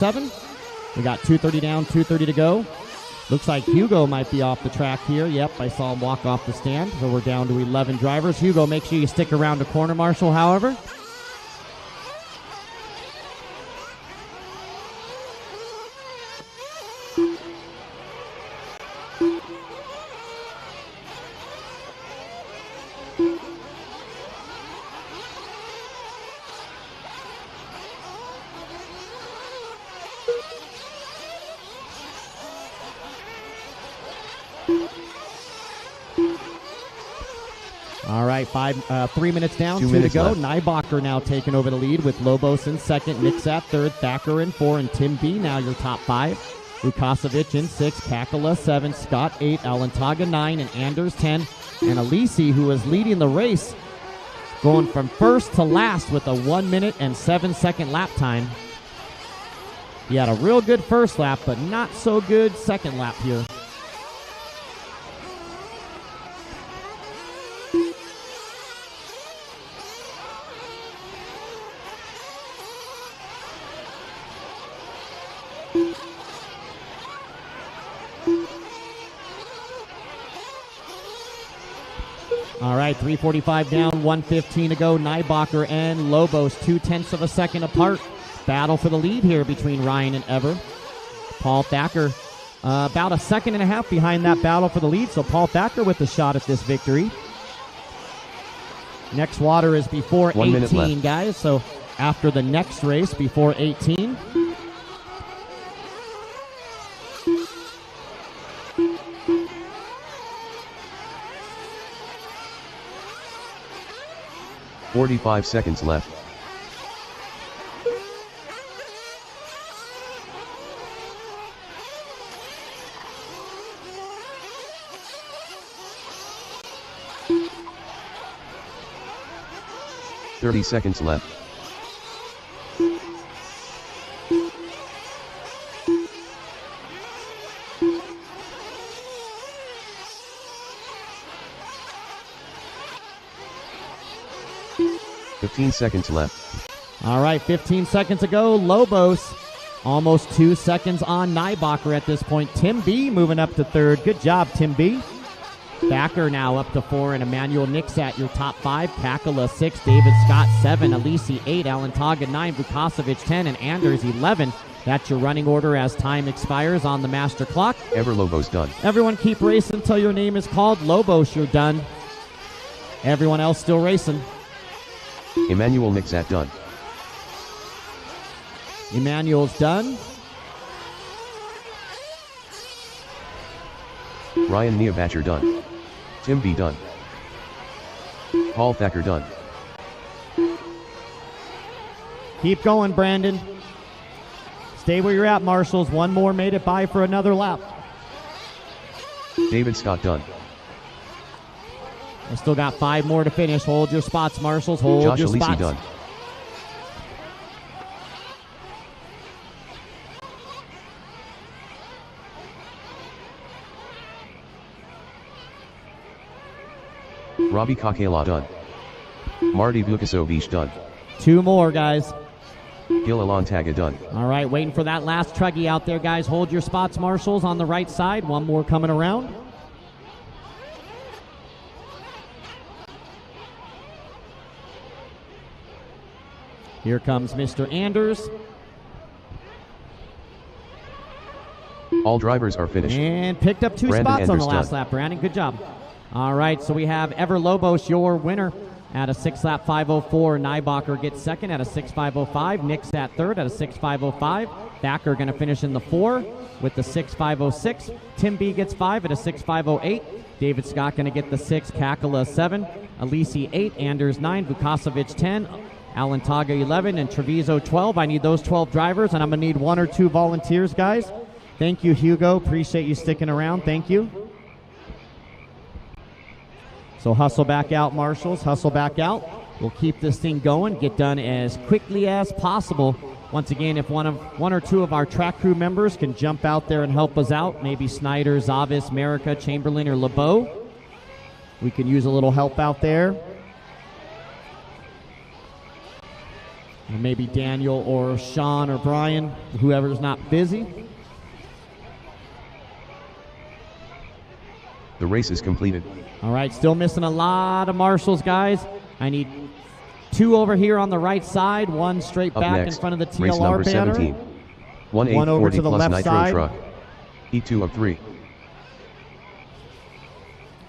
7. We got 2:30 down, 2:30 to go. Looks like Hugo might be off the track here. Yep, I saw him walk off the stand. So we're down to 11 drivers. Hugo, make sure you stick around the corner marshal, however. All right, 3 minutes down, 2 to go. Nybacher now taking over the lead with Lobos in second, Nixat third, Thacker in 4, and Tim B now your top 5. Vukasovic in 6, Kakala 7, Scott 8, Alantaga 9, and Anders 10. And Alisi, who is leading the race, going from first to last with a 1 minute and 7 second lap time. He had a real good first lap, but not so good second lap here. All right, 3:45 down, 1:15 to go. Nybacher and Lobos 0.2 of a second apart. Battle for the lead here between Ryan and Ever. Paul Thacker about a second and a half behind that battle for the lead, so Paul Thacker with the shot at this victory. Next water is before 18, guys, so after the next race before 18. "45 seconds left. "30 seconds left. "15 seconds left. All right, 15 seconds ago. Lobos almost 2 seconds on Nybacher at this point. Tim B moving up to third. Good job, Tim B. Thacker now up to 4, and Emmanuel Nixat your top 5. Kakala 6, David Scott 7, Alisi 8, Alantaga 9, Vukasovic 10, and Anders 11. That's your running order as time expires on the master clock. Ever Lobos done. Everyone keep racing until your name is called. Lobos, you're done. Everyone else still racing. Emmanuel Nixat done. Emmanuel's done. Ryan Neabacher done. Tim B done. Paul Thacker done. Keep going, Brandon. Stay where you're at, Marshals. One more made it by for another lap. David Scott done. I still got 5 more to finish. Hold your spots, Marshals. Hold Josh your Alisi spots. done. Robbie Kakela done. Marty Vukasovic done. 2 more, guys. Gil Alantaga done. All right, waiting for that last truggy out there, guys. Hold your spots, Marshals, on the right side. 1 more coming around. Here comes Mr. Anders. All drivers are finished. And picked up 2 Brandon spots on the Anders last done. lap, Brandon. Good job. All right, so we have Ever Lobos, your winner, at a 6-lap 5:04. Nybacher gets second at a 6:5:05. Nick's at third at a 6:5:05. Thacker going to finish in the 4 with the 6:5:06. Tim B gets 5 at a 6:5:08. David Scott going to get the 6. Kakala 7. Alisi 8. Anders 9. Vukasovic 10. Alantaga 11. And Treviso 12. I need those 12 drivers, and I'm going to need 1 or 2 volunteers, guys. Thank you, Hugo. Appreciate you sticking around. Thank you. So hustle back out, Marshals. Hustle back out. We'll keep this thing going. Get done as quickly as possible. Once again, if one or two of our track crew members can jump out there and help us out, maybe Snyder, Zavis, Merica, Chamberlain, or LeBeau, we can use a little help out there. Or maybe Daniel or Sean or Brian, whoever's not busy. The race is completed. All right, still missing a lot of marshals, guys. I need 2 over here on the right side, 1 straight Up back next, in front of the TLR race number banner. 17. 1 over to the plus left Nitro side. truck. E2 of 3.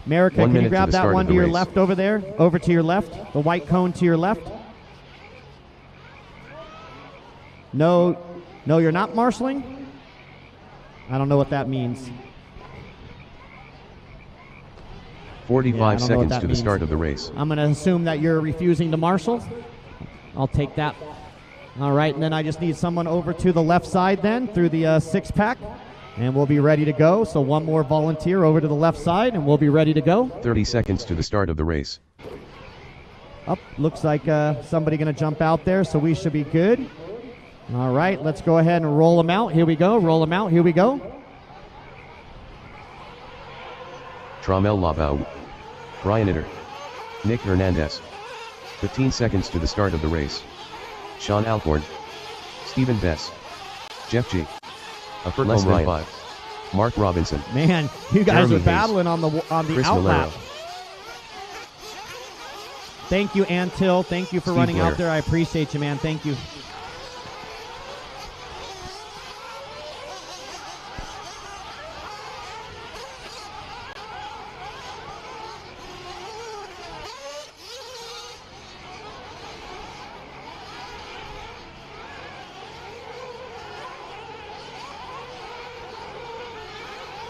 America, 1 can you minute to grab the that start one of to the your race. left over there? Over to your left, the white cone to your left. No, you're not marshaling? I don't know what that means. 45 don't know what seconds that to the means. start of the race. I'm going to assume that you're refusing to marshal. I'll take that. All right, and then I just need someone over to the left side then through the 6-pack, and we'll be ready to go. So 1 more volunteer over to the left side, and we'll be ready to go. 30 seconds to the start of the race. Up, looks like somebody going to jump out there, so we should be good. All right, let's go ahead and roll them out. Here we go, roll them out. Here we go. Trammell Lavau. Brian Itter. Nick Hernandez. 15 seconds to the start of the race. Sean Alcorn. Stephen Bess. Jeff G. Less than 5. Mark Robinson. Man, you guys Jeremy are Hayes. battling on the Chris outlap. Malero. Thank you, Antil. Thank you for Steve running Blair. out there. I appreciate you, man. Thank you.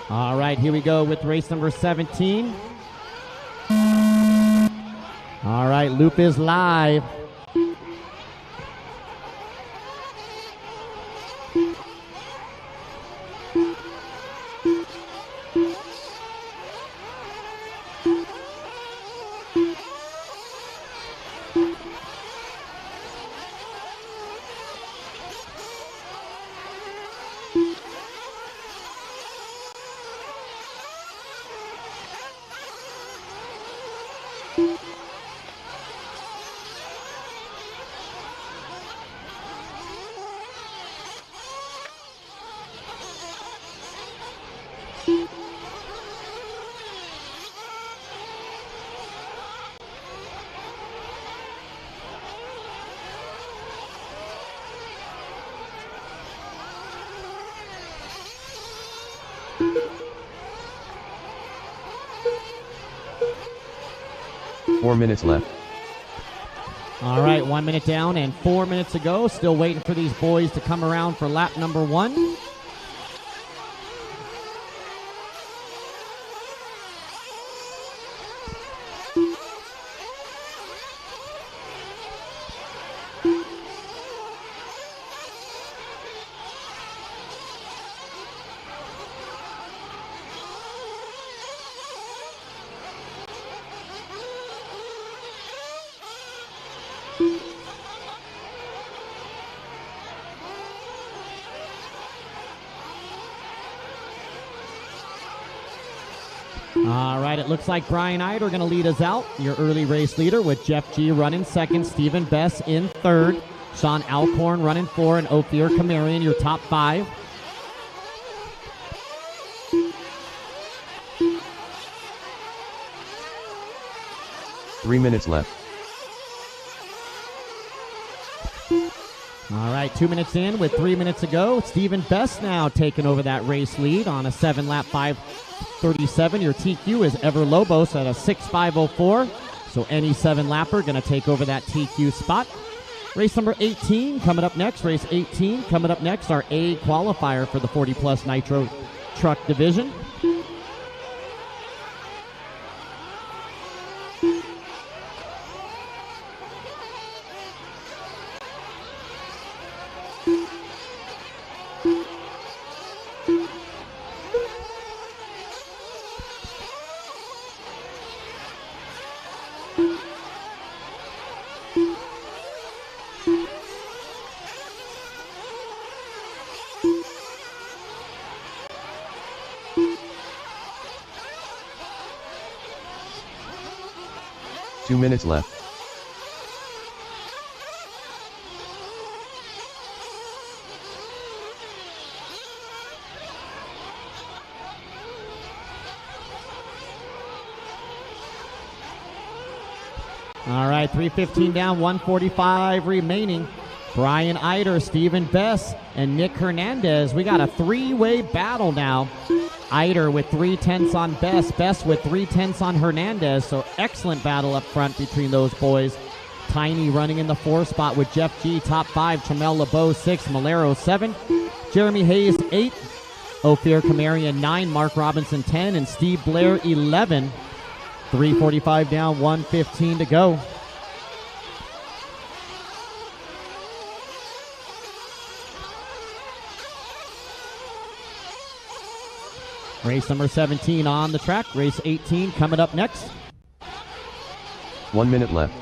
All right, here we go with race number 17. All right, loop is live. Four minutes left. All right, 1 minute down and 4 minutes to go. Still waiting for these boys to come around for lap number 1. All right, it looks like Brian Ide are going to lead us out, your early race leader, with Jeff G running second, Stephen Bess in third, Sean Alcorn running 4, and Ophir Kamarian, your top 5. Three minutes left. All right, 2 minutes in with 3 minutes to go. Stephen Bess now taking over that race lead on a 7-lap 5:37. Your TQ is Ever Lobos at a 6:5:04. So any 7-lapper going to take over that TQ spot. Race number 18 coming up next. Race 18 coming up next. Our A qualifier for the 40-plus Nitro truck division. Two minutes left. All right, 3:15 down, 1:45 remaining. Brian Eider, Stephen Bess, and Nick Hernandez. We got a three-way battle now. Eider with 3/10 on Bess, Bess with 3/10 on Hernandez. So excellent battle up front between those boys. Tiny running in the 4 spot with Jeff G, top 5. Tramel LeBeau 6, Malero 7. Jeremy Hayes 8. Ophir Kamarian 9, Mark Robinson 10, and Steve Blair 11. 3:45 down, 1:15 to go. Race number 17 on the track. Race 18 coming up next. 1 minute left.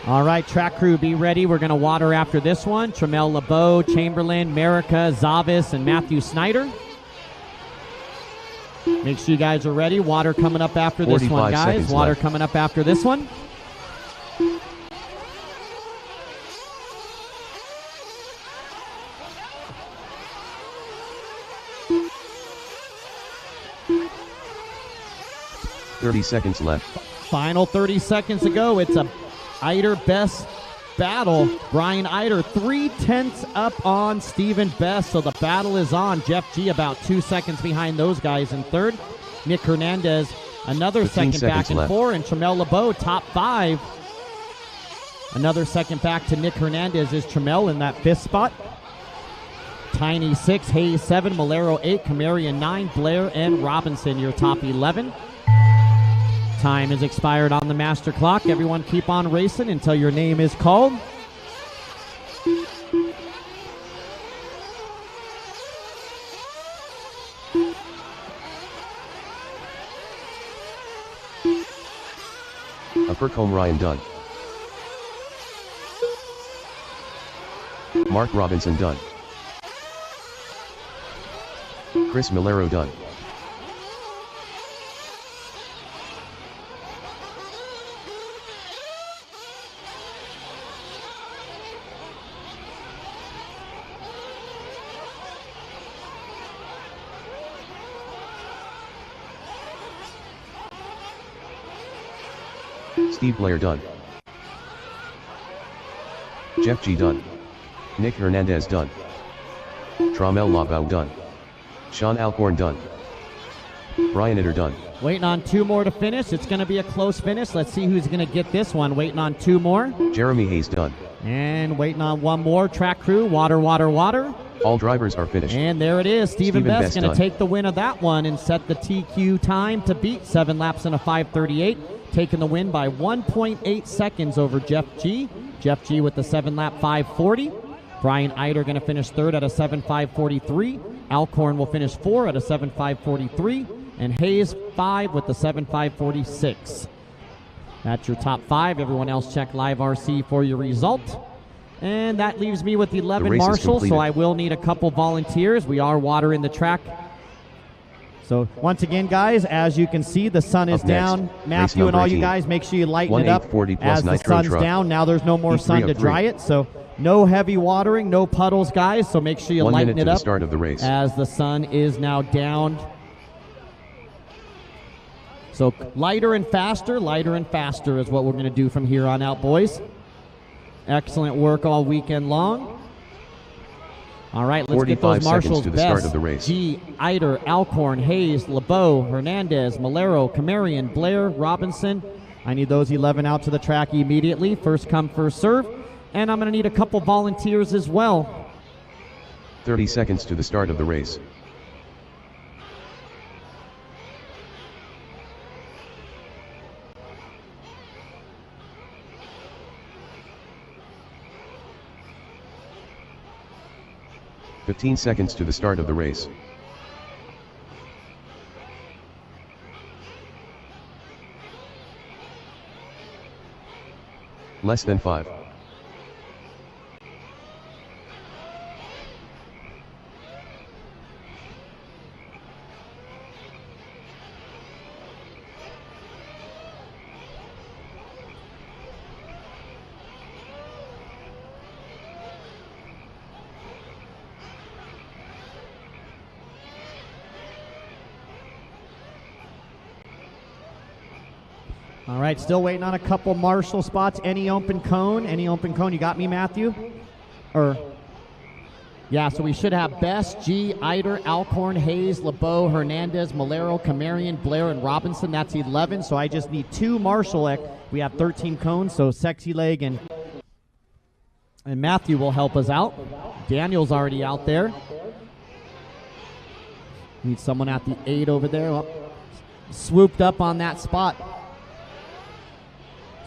All right, track crew, be ready. We're going to water after this one. Tramel LeBeau, Chamberlain, Merica, Zavis, and Matthew Snyder. Make sure you guys are ready. Water coming up after this one, guys. Water left. coming up after this one. $30 left. Final 30 seconds to go. It's a Eider Bess battle. Brian Eider 3/10 up on Stephen Bess, so the battle is on. Jeff G about 2 seconds behind those guys in third. Nick Hernandez another second back in left. 4, and Tramel LeBeau top 5. Another second back to Nick Hernandez is Tramel in that 5th spot. Tiny 6, Hayes 7, Malero 8, Kamarian 9, Blair and Robinson your top 11. Time is expired on the master clock. Everyone keep on racing until your name is called. Upper Combe Ryan done. Mark Robinson done. Chris Malero done. Steve Blair done. Jeff G done. Nick Hernandez done. Tramel LeBeau done. Sean Alcorn done. Brian Eider done. Waiting on 2 more to finish. It's going to be a close finish. Let's see who's going to get this one. Waiting on 2 more. Jeremy Hayes done. And waiting on 1 more. Track crew, water, water, water. All drivers are finished. And there it is. Stephen Bess going to done. take the win of that one and set the TQ time to beat 7 laps in a 5:38. Taking the win by 1.8 seconds over Jeff G. Jeff G with the 7-lap 5:40. Brian Eider going to finish 3rd at a 7:5:43. Alcorn will finish 4 at a 7:5:43. And Hayes 5 with the 7:5:46. That's your top 5. Everyone else check Live RC for your result. And that leaves me with 11 marshals, so I will need a couple volunteers. We are watering the track. So once again, guys, as you can see, the sun is down. Matthew and all you guys, make sure you lighten it up as the sun's down. Now there's no more sun to dry it, so no heavy watering, no puddles, guys. So make sure you lighten it up start of the race. as the sun is now down. So lighter and faster is what we're going to do from here on out, boys. Excellent work all weekend long. All right, let's get those marshals. To the start of the race. G, Eider, Alcorn, Hayes, LeBeau, Hernandez, Malero, Kamarian, Blair, Robinson. I need those 11 out to the track immediately. First come, first serve. And I'm going to need a couple volunteers as well. 30 seconds to the start of the race. $15 seconds to the start of the race. Less than 5. All right, still waiting on a couple marshal spots. Any open cone? Any open cone? You got me, Matthew? Yeah, so we should have Best, G, Eider, Alcorn, Hayes, LeBeau, Hernandez, Malero, Camarian, Blair, and Robinson. That's 11, so I just need 2 marshal. We have 13 cones, so Sexy Leg and Matthew will help us out. Daniel's already out there. Need someone at the 8 over there. Oh, swooped up on that spot.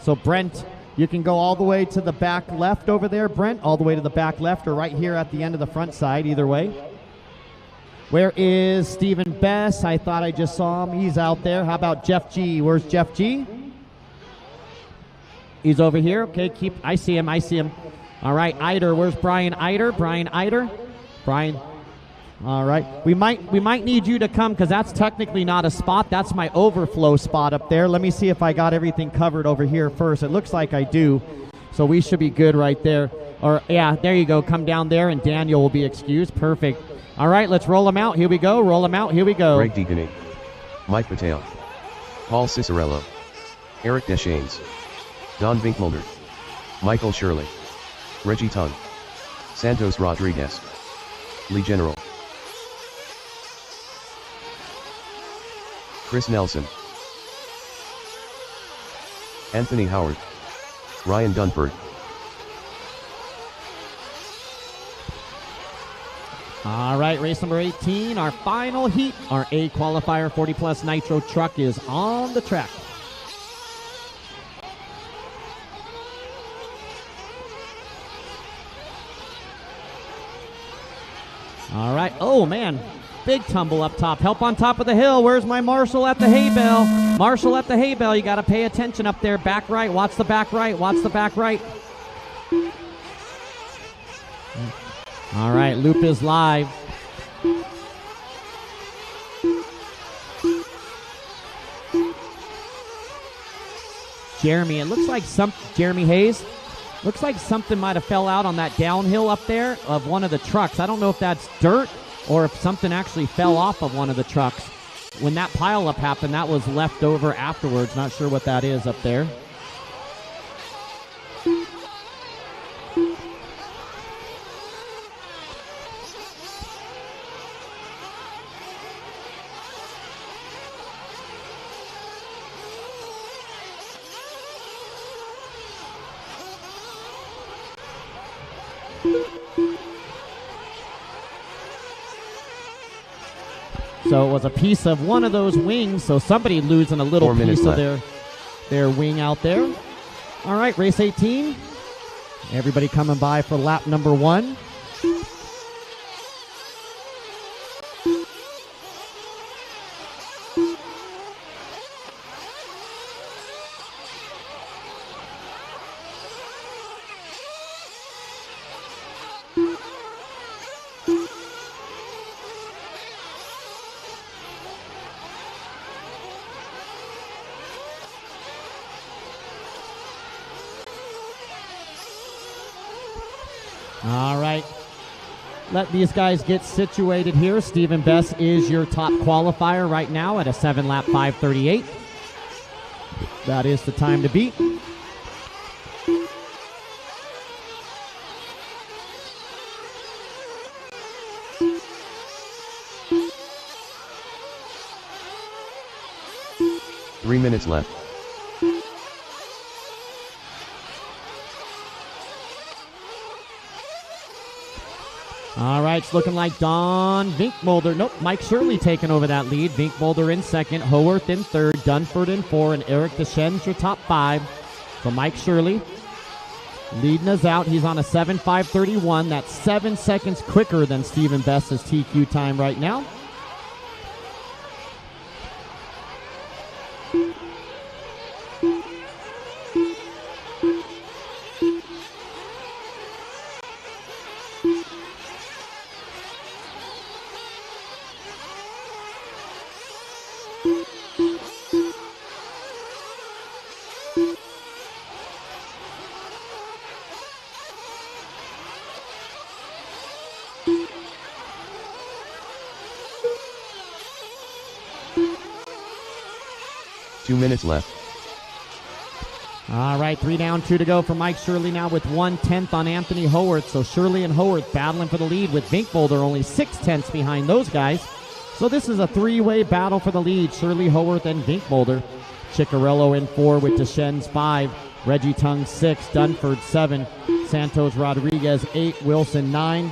So Brent, you can go all the way to the back left over there, Brent, all the way to the back left, or right here at the end of the front side, either way. Where is Stephen Bess? I thought I just saw him. He's out there. How about Jeff G? Where's Jeff G? He's over here. Okay, I see him. All right, Eider. Where's Brian Eider? Brian. All right. We might need you to come because that's technically not a spot. That's my overflow spot up there. Let me see if I got everything covered over here first. It looks like I do. So we should be good right there. Or yeah, there you go. Come down there and Daniel will be excused. Perfect. All right, let's roll them out. Here we go. Greg Deacony, Mike Patel, Paul Cicerello, Eric Deschaines, Don Vinkmulder, Michael Shirley, Reggie Tung, Santos Rodriguez, Lee General, Chris Nelson, Anthony Howard, Ryan Dunford. All right, race number 18, our final heat. Our A qualifier 40 plus Nitro truck is on the track. All right. Oh, man. Big tumble up top. Help on top of the hill. Where's my marshal at the hay bale? Marshal at the hay bale. You got to pay attention up there. Back right. Watch the back right. All right. Loop is live. Jeremy. It looks like Jeremy Hayes. Looks like something might have fell out on that downhill up there of one of the trucks. I don't know if that's dirt or if something actually fell off of one of the trucks. When that pileup happened, that was left over afterwards. Not sure what that is up there. So it was a piece of one of those wings, so somebody losing a little piece of their wing out there. All right, race 18. Everybody coming by for lap number 1. All right, let these guys get situated here. Stephen Bess is your top qualifier right now at a 7-lap 5:38. That is the time to beat. Three minutes left. All right, it's looking like Don Vinkmulder. Nope, Mike Shirley taking over that lead. Vinkmulder in second, Howarth in third, Dunford in 4, and Eric Deschaines your top 5. So Mike Shirley leading us out. He's on a 7:5:31. That's 7 seconds quicker than Stephen Best's TQ time right now. Two minutes left. All right, 3 down, 2 to go for Mike Shirley now with 1/10 on Anthony Howarth. So Shirley and Howarth battling for the lead with Vinkbolder only 6/10 behind those guys. So this is a 3-way battle for the lead. Shirley, Howarth, and Vinkbolder. Ciccarello in 4 with Deschennes 5. Reggie Tung 6. Dunford 7. Santos Rodriguez 8. Wilson 9.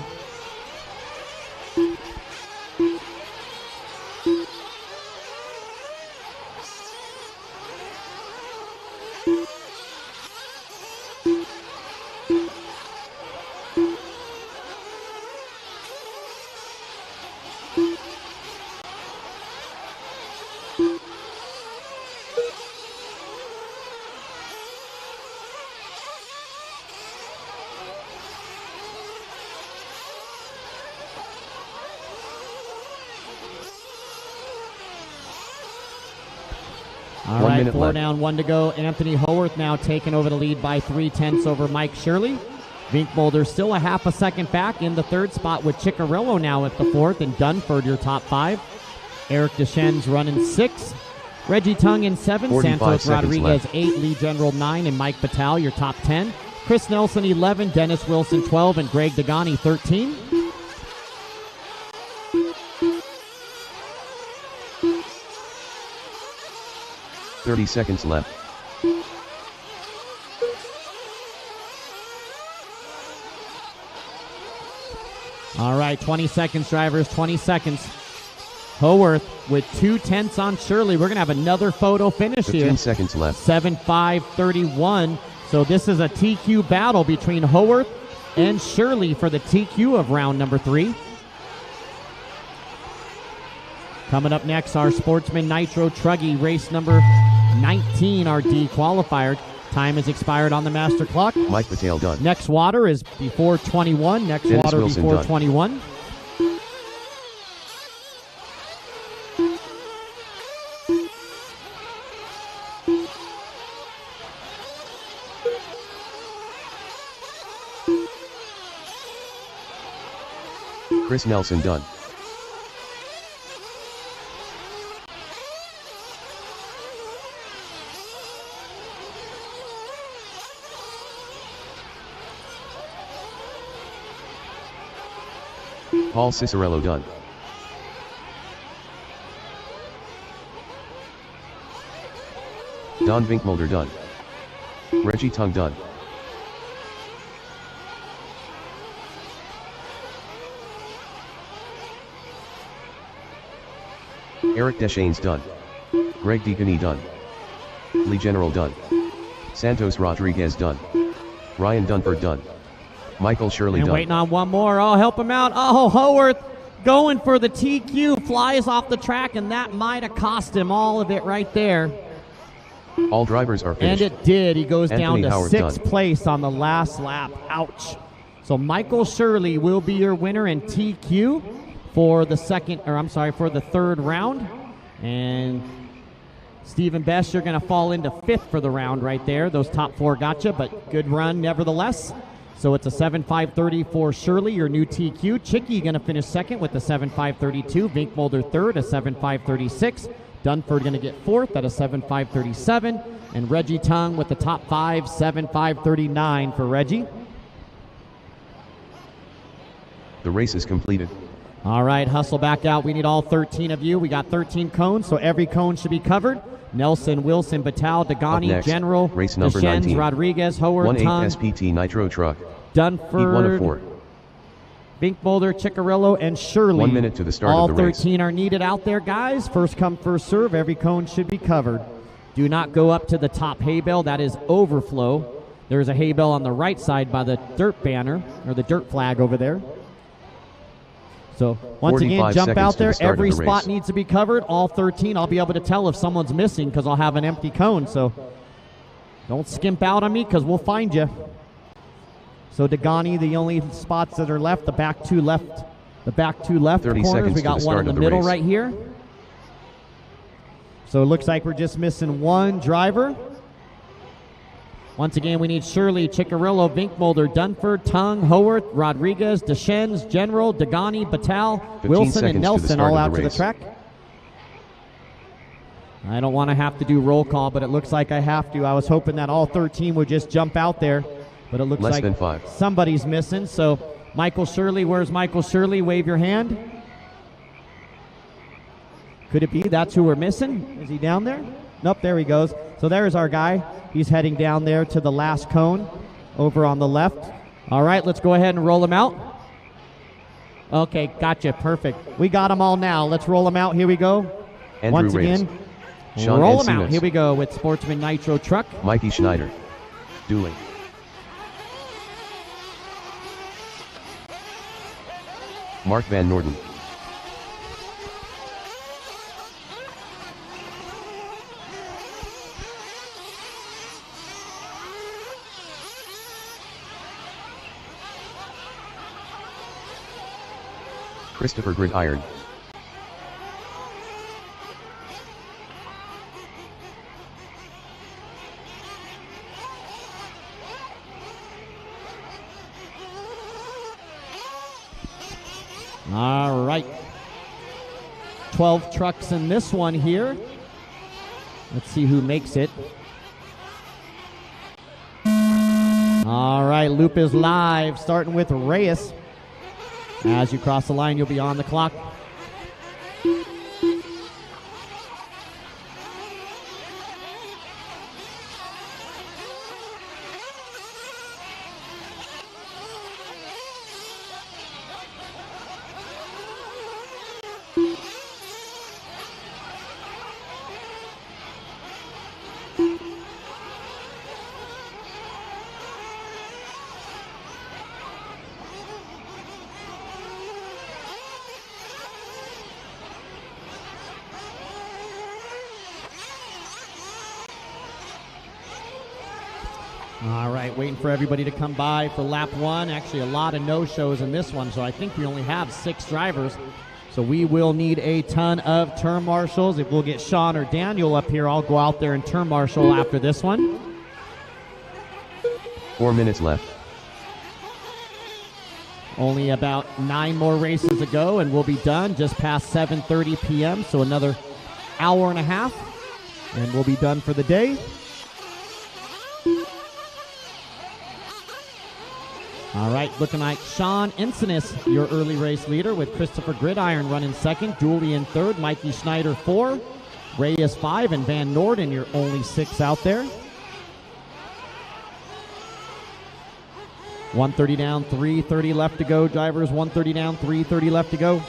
All right, 4 down, 1 to go. Anthony Howarth now taking over the lead by 3/10 over Mike Shirley. Vinkbolder still a half a second back in the 3rd spot with Ciccarello now at the 4th, and Dunford your top 5. Eric Deschennes running 6. Reggie Tung in 7. Santos Rodriguez 8. Lee General 9. And Mike Batal your top 10. Chris Nelson 11. Dennis Wilson 12. And Greg Degani 13. "30 seconds left. All right, 20 seconds, drivers, 20 seconds. Howarth with 2/10 on Shirley. We're going to have another photo finish 15 here. 15 seconds left. 7-5-31. So this is a TQ battle between Howarth and Shirley for the TQ of round number 3. Coming up next, our Sportsman Nitro Truggy, race number 19, our D qualifier. Time has expired on the master clock. Mike Patel done. Next water is before 21. Next Dennis water Wilson before done. 21. Chris Nelson done. Paul Ciccarello done. Don Vinkbolder done. Reggie Tung done. Eric Deschennes done. Greg Degani done. Lee General done. Santos Rodriguez done. Ryan Dunford done. Michael Shirley and done. Waiting on one more. Oh, help him out. Oh, Howarth going for the TQ. Flies off the track, and that might have cost him all of it right there. All drivers are finished. And it did. He goes Anthony down to Howard 6th done. place on the last lap. Ouch. So Michael Shirley will be your winner in TQ for the for the 3rd round. And Stephen Best, you're going to fall into 5th for the round right there. Those top 4 gotcha, but good run nevertheless. So it's a 7.530 for Shirley, your new TQ. Chicky going to finish 2nd with the 7.532. Vinkbolder 3rd, a 7.536. Dunford going to get 4th at a 7.537. And Reggie Tung with the top 5, 7.539 for Reggie. The race is completed. All right, hustle back out. We need all 13 of you. We got 13 cones, so every cone should be covered. Nelson, Wilson, Batal, Degani, next, General, race number Deschennes, 19. Rodriguez, Howard, 1-8 Tung, SPT Nitro Truck. Dunford, Heat 1 of 4. Vinkbolder, Ciccarello, and Shirley. 1 minute to the start all of the race. 13 are needed out there, guys. First come, first serve. Every cone should be covered. Do not go up to the top hay bale. That is overflow. There's a hay bale on the right side by the dirt banner, or the dirt flag over there. So once again, jump out there. Every spot needs to be covered. All 13. I'll be able to tell if someone's missing because I'll have an empty cone. So don't skimp out on me because we'll find you. So Degani, the only spots that are left, the back two left corners. We got one in the middle right here. So it looks like we're just missing one driver. Once again, we need Shirley, Ciccarello, Vinkbolder, Dunford, Tung, Howarth, Rodriguez, Deschennes, General, Degani, Batal, Wilson, and Nelson all out to the track. I don't want to have to do roll call, but it looks like I have to. I was hoping that all 13 would just jump out there, but it looks Less like than 5. somebody's missing. So Michael Shirley, where's Michael Shirley? Wave your hand. Could it be that's who we're missing? Is he down there? Nope, there he goes. So there's our guy. He's heading down there to the last cone over on the left. All right, let's go ahead and roll him out. Okay, gotcha, perfect. We got them all now. Let's roll them out. Here we go. Andrew Once Reyes. again, Sean roll them Encinas. out. Here we go with Sportsman Nitro Truck. Mikey Schneider. Dooley. Mark Van Norden. Christopher Gridiron. All right. 12 trucks in this one here. Let's see who makes it. All right, loop is live, starting with Reyes. As you cross the line, you'll be on the clock. All right, waiting for everybody to come by for lap one. Actually, a lot of no-shows in this one, so I think we only have 6 drivers. So we will need a ton of turn marshals. If we'll get Sean or Daniel up here, I'll go out there and turn marshal after this one. 4 minutes left. Only about 9 more races to go, and we'll be done just past 7:30 p.m., so another hour and a half, and we'll be done for the day. All right, looking like Sean Encinas, your early race leader, with Christopher Gridiron running second, Dooley in third, Mikey Schneider 4, Reyes 5, and Van Norden, your only 6 out there. 130 down, 3:30 left to go, drivers. 130 down, 3:30 left to go.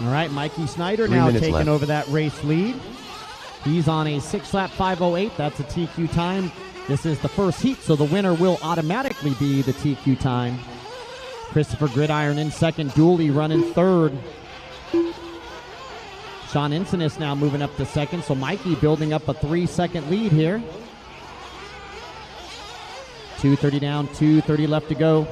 All right, Mikey Schneider 3 now minutes taking left. over that race lead. He's on a 6-lap 5:08. That's a TQ time. This is the first heat, so the winner will automatically be the TQ time. Christopher Gridiron in second, Dooley running third. Sean Encinas now moving up to second, so Mikey building up a 3-second lead here. 2:30 down, 2:30 left to go.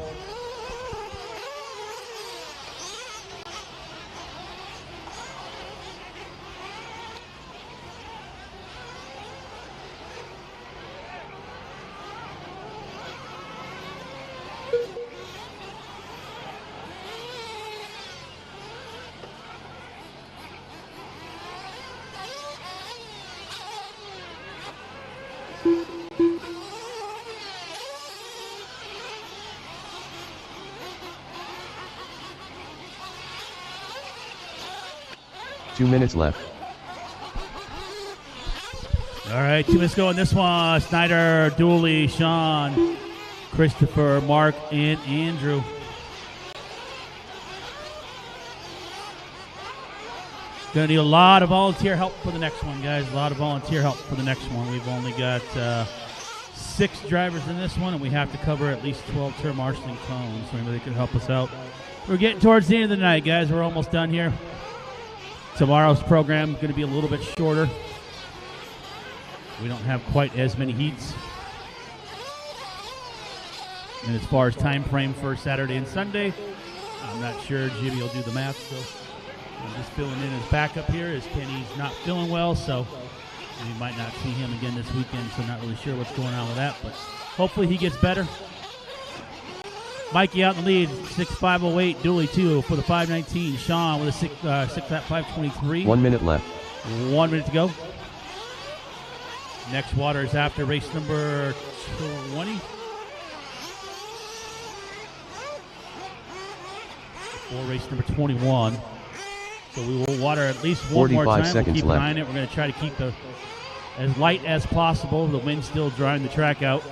Two minutes left. All right, 2 minutes go in this one. Snyder, Dooley, Sean, Christopher, Mark, and Andrew. Going to need a lot of volunteer help for the next one, guys. A lot of volunteer help for the next one. We've only got 6 drivers in this one, and we have to cover at least 12 turn marshalling cones, so anybody could help us out. We're getting towards the end of the night, guys. We're almost done here. Tomorrow's program is going to be a little bit shorter. We don't have quite as many heats. And as far as time frame for Saturday and Sunday, I'm not sure. Jimmy will do the math, so I'm just filling in as backup here as Kenny's not feeling well, so we might not see him again this weekend, so not really sure what's going on with that, but hopefully he gets better. Mikey out in the lead, 6.508, Dooley 2 for the 519. Sean with a 6 lap 523. 1 minute left. 1 minute to go. Next water is after race number 20. Or race number 21. So we will water at least one more time. 45 seconds we'll keep left. an eye on it. We're going to try to keep the as light as possible. The wind's still drying the track out.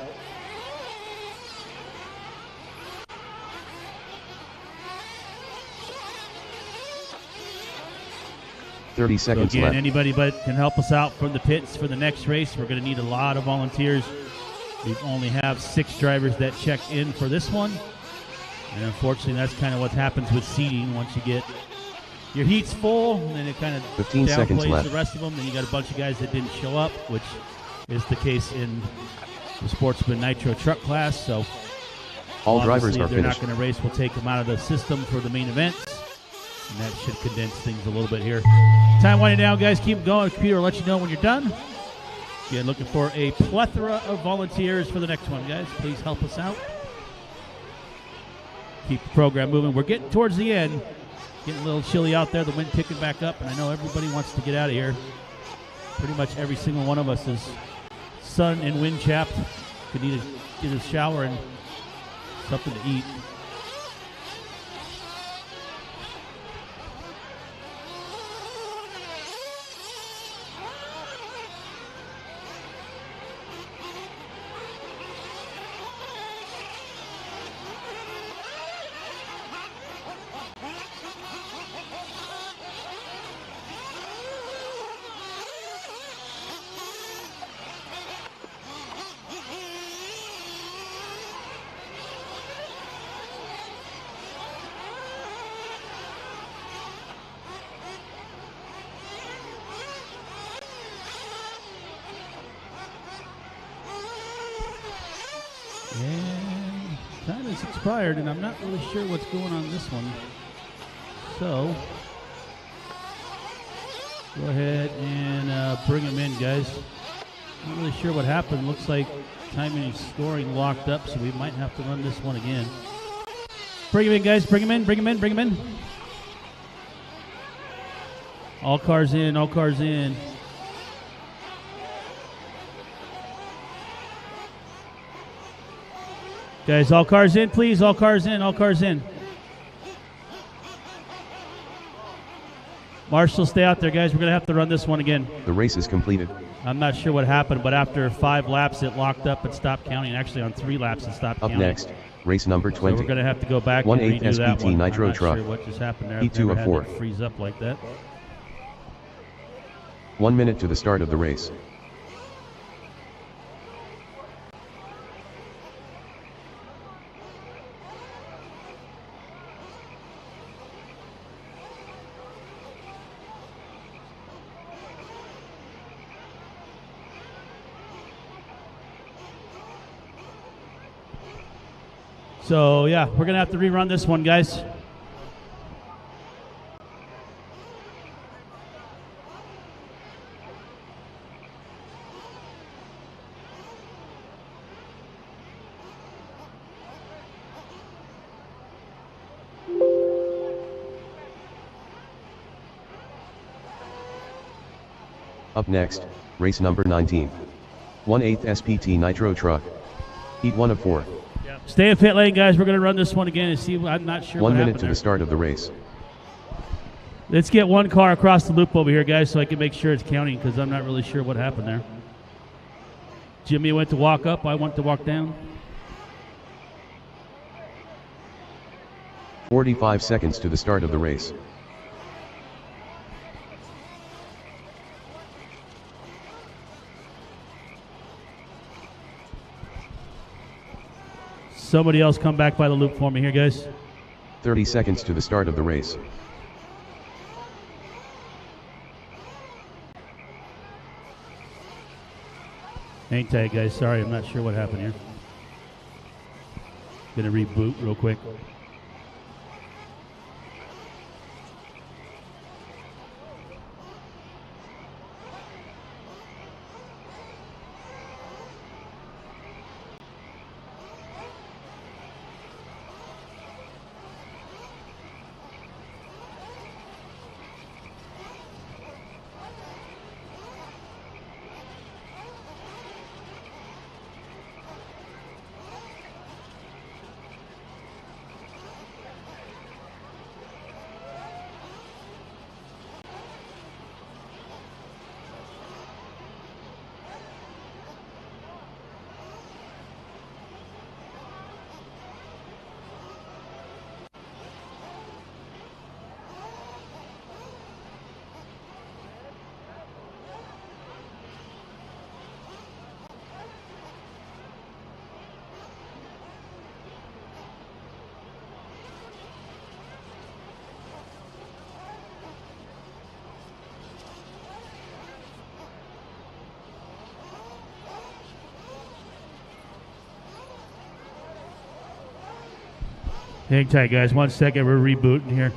Thirty seconds so again, left. Anybody but can help us out from the pits for the next race. We're going to need a lot of volunteers. We only have 6 drivers that checked in for this one. And unfortunately, that's kind of what happens with seating. Once you get your heats full, and then it kind of 15 seconds downplays left. the rest of them. Then you got a bunch of guys that didn't show up, which is the case in the Sportsman Nitro truck class. So All drivers obviously, are if they're finished. not going to race, we'll take them out of the system for the main events. And that should condense things a little bit here. Time winding down, guys. Keep going. The computer will let you know when you're done. Again, looking for a plethora of volunteers for the next one, guys. Please help us out. Keep the program moving. We're getting towards the end. Getting a little chilly out there. The wind picking back up, and I know everybody wants to get out of here. Pretty much every single one of us is sun and wind chapped. Could need to get a shower and something to eat. And time has expired, and I'm not really sure what's going on this one. So, go ahead and bring him in, guys. Not really sure what happened. Looks like timing and scoring locked up, so we might have to run this one again. Bring him in, guys. Bring him in, bring him in, bring him in. All cars in, all cars in. Guys, all cars in, please. All cars in, all cars in. Marshall, stay out there, guys. We're going to have to run this one again. The race is completed. I'm not sure what happened, but after 5 laps, it locked up and stopped counting. Actually, on 3 laps, it stopped Up counting. next, race number 20. So we're going to have to go back and 1/8 redo that SPT one. Nitro I'm not truck. sure what just happened there. I've E2 never of had 4. it freeze up like that. 1 minute to the start of the race. So, yeah, we're going to have to rerun this one, guys. Up next, race number 19. 1/8 SPT Nitro truck. Heat 1 of 4. Stay in pit lane, guys. We're going to run this one again and see. I'm not sure 1 what minute happened to there. the start of the race. Let's get one car across the loop over here, guys, so I can make sure it's counting, because I'm not really sure what happened there. Jimmy went to walk up. I went to walk down. 45 seconds to the start of the race. Somebody else come back by the loop for me here, guys. 30 seconds to the start of the race. Hang tight, guys. Sorry, I'm not sure what happened here. Gonna reboot real quick. Hang tight, guys. 1 second. We're rebooting here.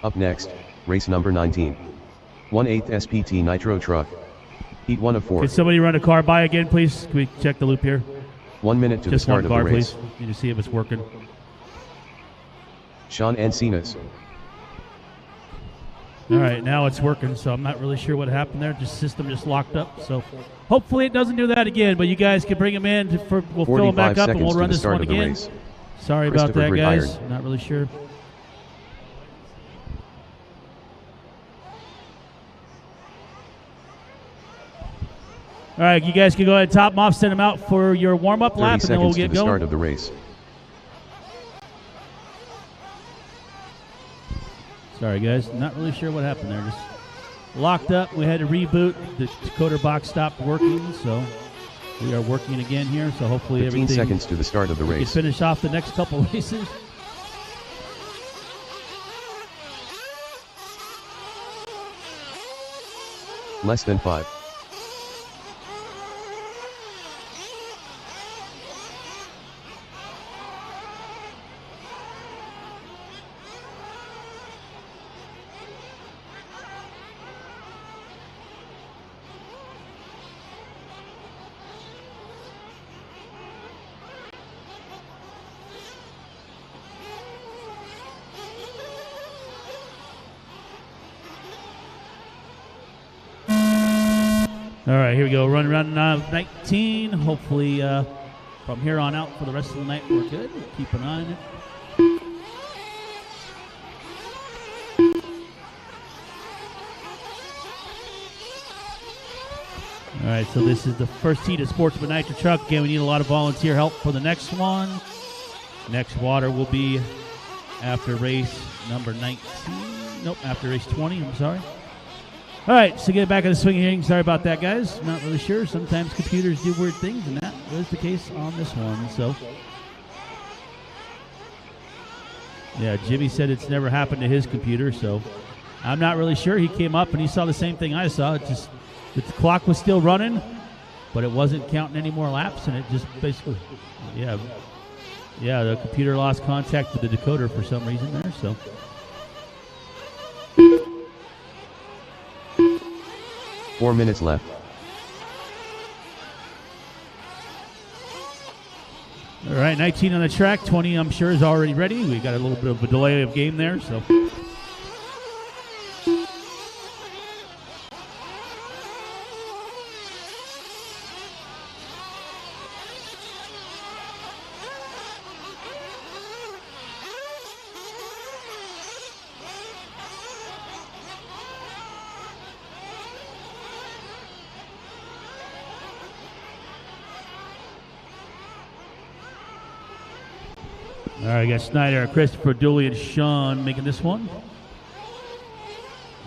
Up next, race number 19. 1/8 SPT Nitro truck. Heat 1 of 4. Can somebody run a car by again, please? Can we check the loop here? 1 minute to the start of the race. Please. Need to see if it's working. Sean Encinas. All right, now it's working, so I'm not really sure what happened there. The system just locked up, so hopefully it doesn't do that again, but you guys can bring them in. We'll fill them back up, and we'll run this one again. Sorry about that, guys. Not really sure. All right, you guys can go ahead and top them off, send them out for your warm-up lap, and then we'll get going. 30 seconds to the start of the race. Sorry, guys. Not really sure what happened there. Just locked up. We had to reboot. The decoder box stopped working, so we are working again here. So hopefully 15 everything. Seconds to the start of the race. We can finish off the next couple races. Less than 5. All right, here we go. Run around 19. Hopefully, from here on out for the rest of the night, we're good. We'll keep an eye on it. All right, so this is the first heat of Sportsman Nitro Truck. Again, we need a lot of volunteer help for the next one. Next water will be after race number 19. Nope, after race 20, I'm sorry. All right, so get back in the swing here. Sorry about that, guys. Not really sure. Sometimes computers do weird things, and that was the case on this one. So, Yeah, Jimmy said it's never happened to his computer, so I'm not really sure. He came up and he saw the same thing I saw. It just the clock was still running, but it wasn't counting any more laps, and it just basically, yeah, the computer lost contact with the decoder for some reason there. So. Four minutes left. All right, 19 on the track, 20 I'm sure is already ready. We got a little bit of a delay of game there, so. All right, got Snyder, Christopher, Dooley, and Sean making this one.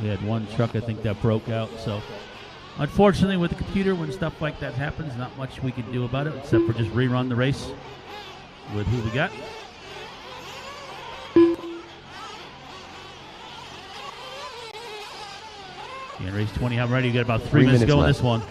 We had one truck, I think, that broke out. So, unfortunately, with the computer, when stuff like that happens, not much we can do about it except for just rerun the race with who we got. And race 20, I'm ready. You got about 3 minutes to go in this one.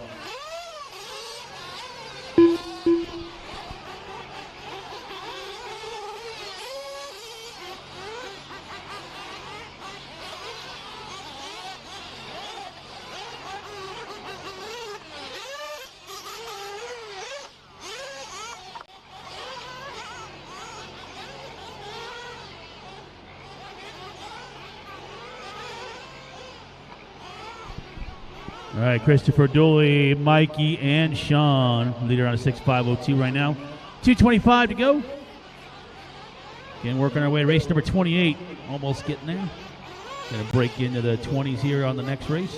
All right, Christopher, Dooley, Mikey, and Sean. Leader on a 6.502 right now. 2:25 to go. Again, working our way to race number 28. Almost getting there. Going to break into the 20s here on the next race.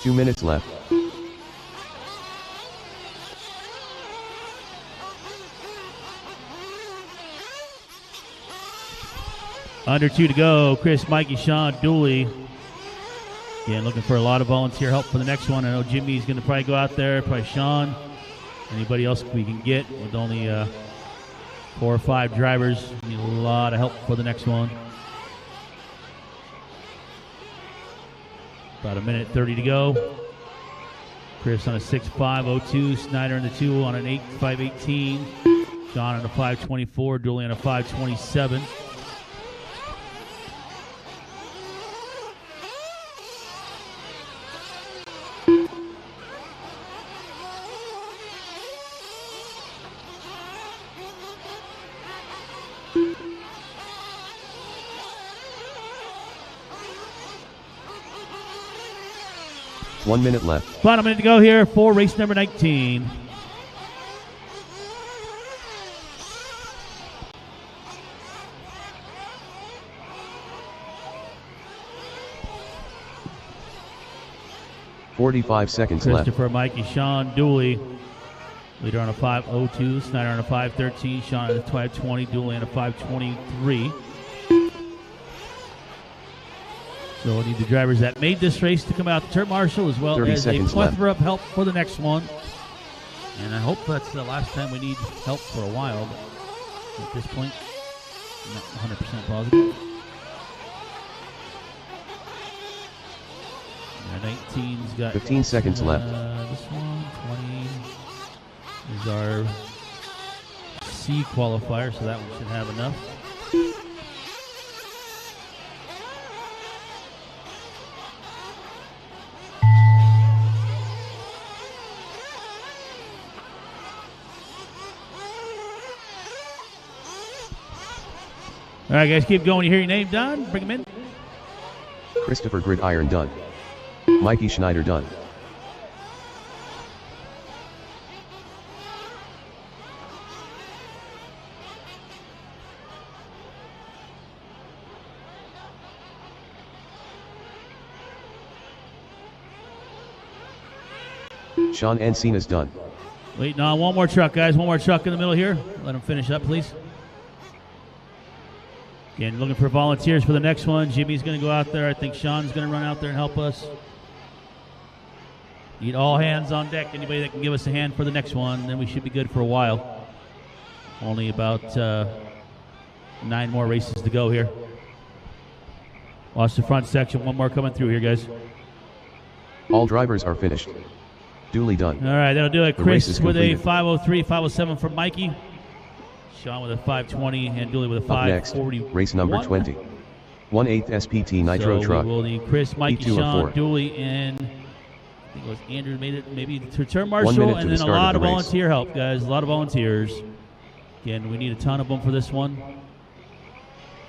Two minutes left. Under 2 to go. Chris, Mikey, Sean, Dooley. Again, looking for a lot of volunteer help for the next one. I know Jimmy's going to probably go out there. Probably Sean. Anybody else we can get with only 4 or 5 drivers. Need a lot of help for the next one. About a minute 30 to go. Chris on a 6.502. Snyder in the 2 on an 8.518. John on a 5.24. Dooley on a 5.27. One minute left. Final minute to go here for race number 19. $45 seconds left. Christopher, Mikey, Sean, Dooley. Leader on a 5.02. Snyder on a 5.13. Sean on a 5.20. Dooley on a 5.23. So we need the drivers that made this race to come out to turn marshal, as well as a plethora of help for the next one. And I hope that's the last time we need help for a while. But at this point, I'm not 100% positive. 19's got 15 seconds left. This one, 20 is our C qualifier, so that one should have enough. All right, guys, keep going. You hear your name done? Bring them in. Christopher Gridiron done. Mikey Schneider done. Sean Encina's done. Wait, no, one more truck, guys. One more truck in the middle here. Let him finish up, please. Again, looking for volunteers for the next one. Jimmy's going to go out there. I think Sean's going to run out there and help us. Need all hands on deck. Anybody that can give us a hand for the next one, then we should be good for a while. Only about 9 more races to go here. Watch the front section. One more coming through here, guys. All drivers are finished. Duly done. All right, that'll do it. The race Chris is with a completed. 5:03, 5:07 for Mikey. Sean with a 5:20, and Dooley with a Up next, 5:40. race number 20. 1/8 SPT Nitro so truck. We will need Chris, Mikey, P2 of Sean, 4. Dooley, and I think it was Andrew made it maybe to turn 1 marshal, minute to and the then a start of lot the of race. volunteer help, guys. A lot of volunteers. Again, we need a ton of them for this one.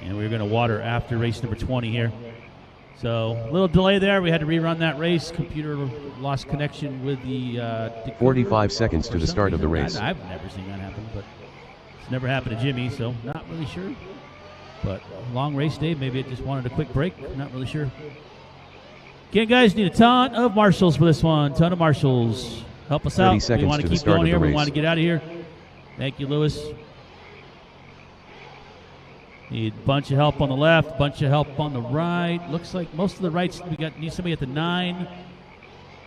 And we're going to water after race number 20 here. So a little delay there. We had to rerun that race. Computer lost connection with the decoder 45 seconds for to the some start of the reason. race. I've never seen that happen, but it's never happened to Jimmy, so not really sure. But long race day, maybe it just wanted a quick break. Not really sure. Again, guys, need a ton of marshals for this one. Ton of marshals. Help us 30 out. We seconds want to to the keep start going of the here. We race. want to get out of here. Thank you, Lewis. Need a bunch of help on the left, bunch of help on the right. Looks like most of the rights need somebody at the 9.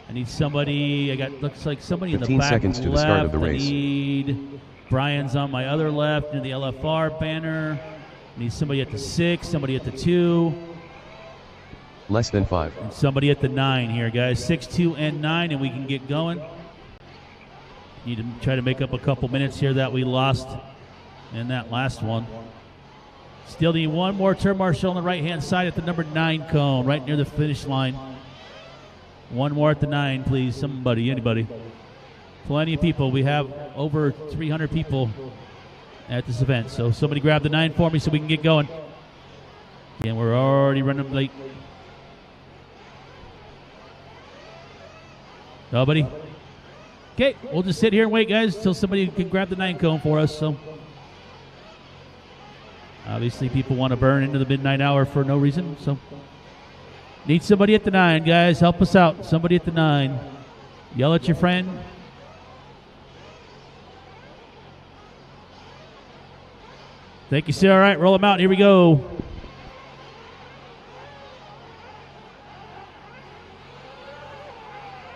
I need somebody. Looks like somebody in the 15 back seconds to the left. start of the I race. need Brian's on my other left near the LFR banner. I need somebody at the 6, somebody at the 2, Less than 5. and somebody at the 9 here, guys. 6, 2, and 9, and we can get going. Need to try to make up a couple minutes here that we lost in that last one. Still need one more turn marshal on the right-hand side at the number 9 cone, right near the finish line. One more at the 9, please. Somebody, anybody. Plenty of people. We have over 300 people at this event. So somebody grab the 9 for me so we can get going. And we're already running late. Nobody? Okay, we'll just sit here and wait, guys, until somebody can grab the 9 cone for us. So obviously people want to burn into the midnight hour for no reason. So need somebody at the 9, guys. Help us out. Somebody at the 9. Yell at your friend. Thank you, sir. All right, roll them out. Here we go.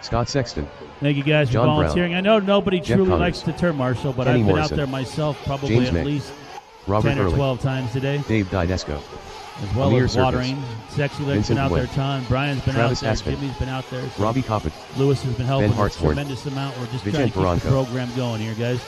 Scott Sexton. Thank you guys for John Brown. volunteering. I know nobody Jeff truly Connors. likes to turn marshal, but Kenny I've been Morrison. out there myself probably James at Mick. least Robert 10 or Early. 12 times today, Dave Didesco. as well Amir as Circus. watering. Sexy Leg's Vincent been out there a Webb. ton. Brian's been Travis out there. Aspen. Jimmy's been out there. So Robbie Coppett. Lewis has been helping Ben us a Hartsford. tremendous amount. We're just Vijay trying to keep Barranco. the program going here, guys.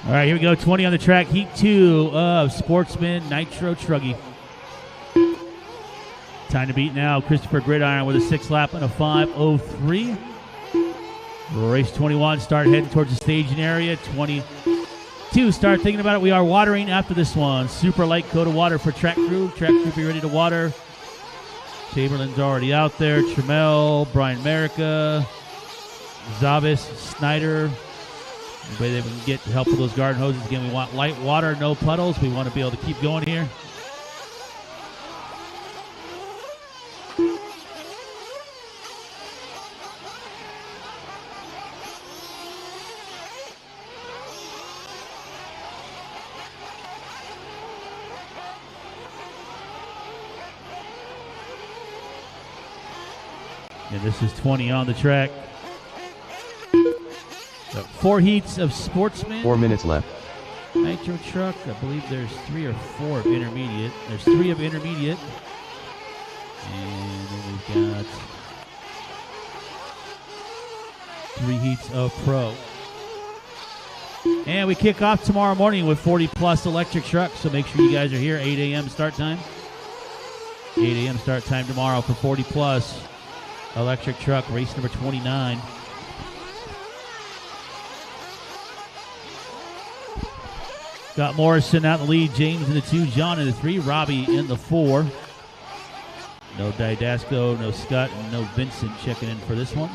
All right, here we go. 20 on the track. Heat 2 of Sportsman Nitro Truggy. Time to beat now. Christopher Gridiron with a 6 lap and a 5:03. Race 21. Start heading towards the staging area. 22. Start thinking about it. We are watering after this one. Super light coat of water for track crew. Track crew be ready to water. Chamberlain's already out there. Trammell, Brian America, Zavis, Snyder. Anybody that we can get to help with those garden hoses. Again, we want light water, no puddles. We want to be able to keep going here. And this is 20 on the track. So 4 heats of Sportsman. 4 minutes left. Nitro Truck. I believe there's 3 or 4 of Intermediate. There's 3 of Intermediate. And then we've got 3 heats of Pro. And we kick off tomorrow morning with 40-plus electric trucks, so make sure you guys are here. 8 a.m. start time. 8 a.m. start time tomorrow for 40-plus electric truck, race number 29. Got Morrison out in the lead, James in the 2, John in the 3, Robbie in the 4. No Didasco, no Scott, and no Vincent checking in for this one.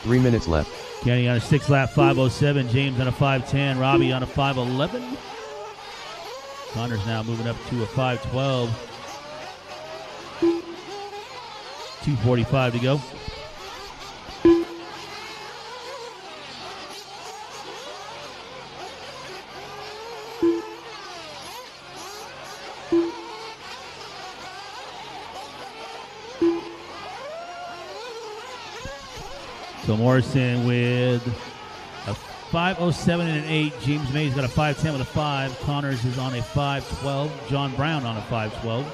Three minutes left. Kenny on a 6-lap 5:07. James on a 5:10. Robbie on a 5:11. Connor's now moving up to a 5:12. 2:45 to go. So Morrison with a 5:07 and an 8. James May's got a 5:10 with a 5. Connors is on a 5:12. John Brown on a 5:12.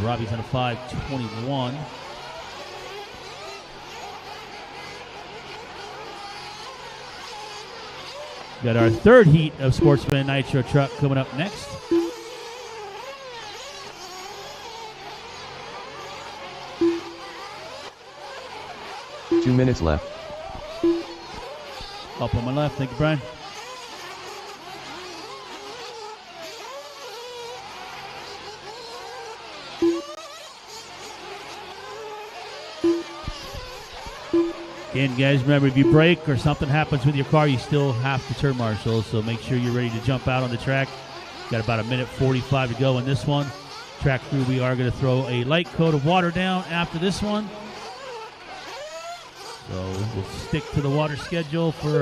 Robbie's on a 5:21. Got our third heat of Sportsman Nitro Truck coming up next. Two minutes left. Up on my left. Thank you, Brian. Again, guys, remember, if you break or something happens with your car, you still have to turn marshal, so make sure you're ready to jump out on the track. Got about a minute 45 to go in this one. Track crew, we are going to throw a light coat of water down after this one. So we'll stick to the water schedule for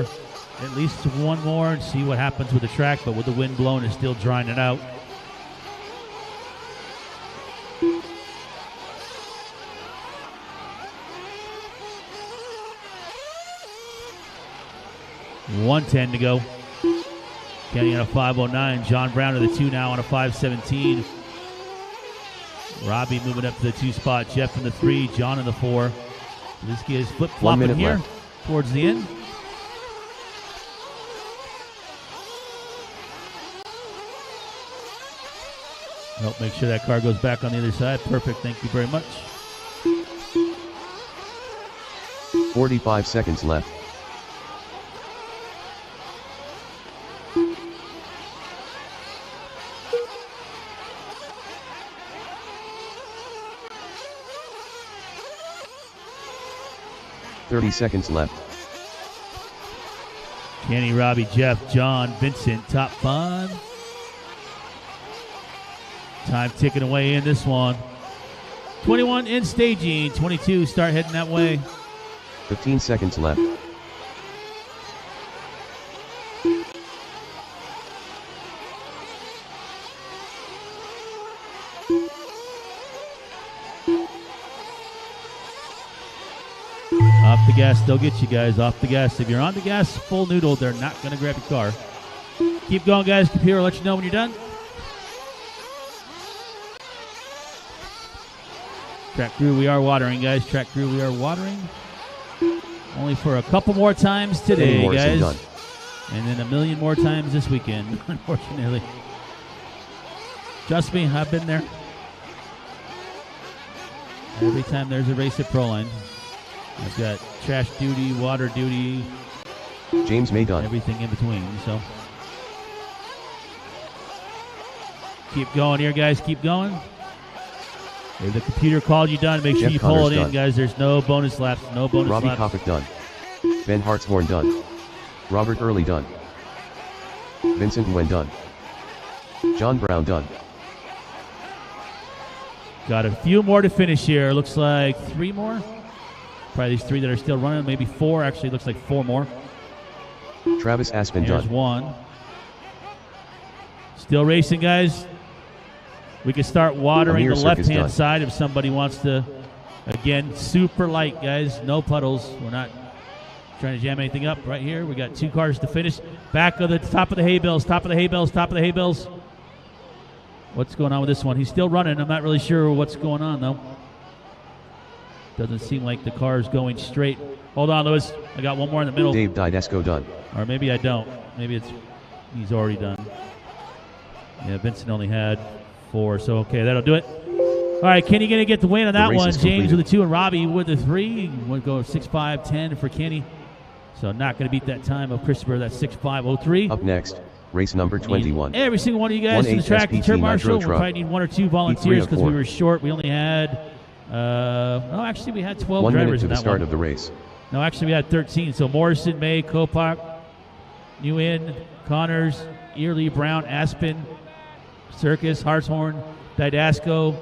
at least one more and see what happens with the track, but with the wind blowing, it's still drying it out. $110 to go. Kenny on a 5:09. John Brown to the 2 now on a 5:17. Robbie moving up to the 2 spot. Jeff in the 3. John in the 4. This guy is flip-flopping here left. towards the end. Help make sure that car goes back on the other side. Perfect. Thank you very much. 45 seconds left. $30 seconds left. Kenny, Robbie, Jeff, John, Vincent, top 5. Time ticking away in this one. 21 in staging. 22 start heading that way. 15 seconds left. Off the gas, they'll get you guys off the gas. If you're on the gas, full noodle, they're not going to grab your car. Keep going, guys. Computer will let you know when you're done. Track crew, we are watering, guys. Track crew, we are watering. Only for a couple more times today, guys. Done. And then a million more times this weekend, unfortunately. Trust me, I've been there. Every time there's a race at Proline. I've got trash duty, water duty, James May done. Everything in between. So keep going here, guys. Keep going. If the computer called you done, make sure Jeff you Connor's pull it in, done. guys. There's no bonus laps. No bonus Robbie laps. Kopic done. Ben Hartshorn done. Robert Early done. Vincent Nguyen done. John Brown done. Got a few more to finish here. Looks like 3 more. Probably these 3 that are still running. Maybe 4. Actually, looks like 4 more. Travis Aspen There's done. 1. Still racing, guys. We can start watering Amir the Circus left-hand done. side if somebody wants to. Again, super light, guys. No puddles. We're not trying to jam anything up right here. We got 2 cars to finish. Back of the top of the hay bales. Top of the hay bales. Top of the hay bales. What's going on with this one? He's still running. I'm not really sure what's going on, though. Doesn't seem like the car is going straight. Hold on, Lewis. I got one more in the middle. Dave Didesco done. Or maybe I don't. Maybe he's already done. Yeah, Vincent only had 4, so okay, that'll do it. All right, Kenny going to get the win on that one. James with the 2 and Robbie with the 3. We'll go 6.5.10 for Kenny. So not going to beat that time of Christopher. That's 6.5.03. Up next, race number 21. Every single one of you guys in the track, the turn marshal. We'll probably need 1 or 2 volunteers because we were short. We only had, no, actually we had 12 1 drivers minute to in the that start one. of the race. No, actually we had 13. So Morrison, May, Kopak, Nguyen, Connors, Early, Brown, Aspen, Circus, Hartshorn, Didasco,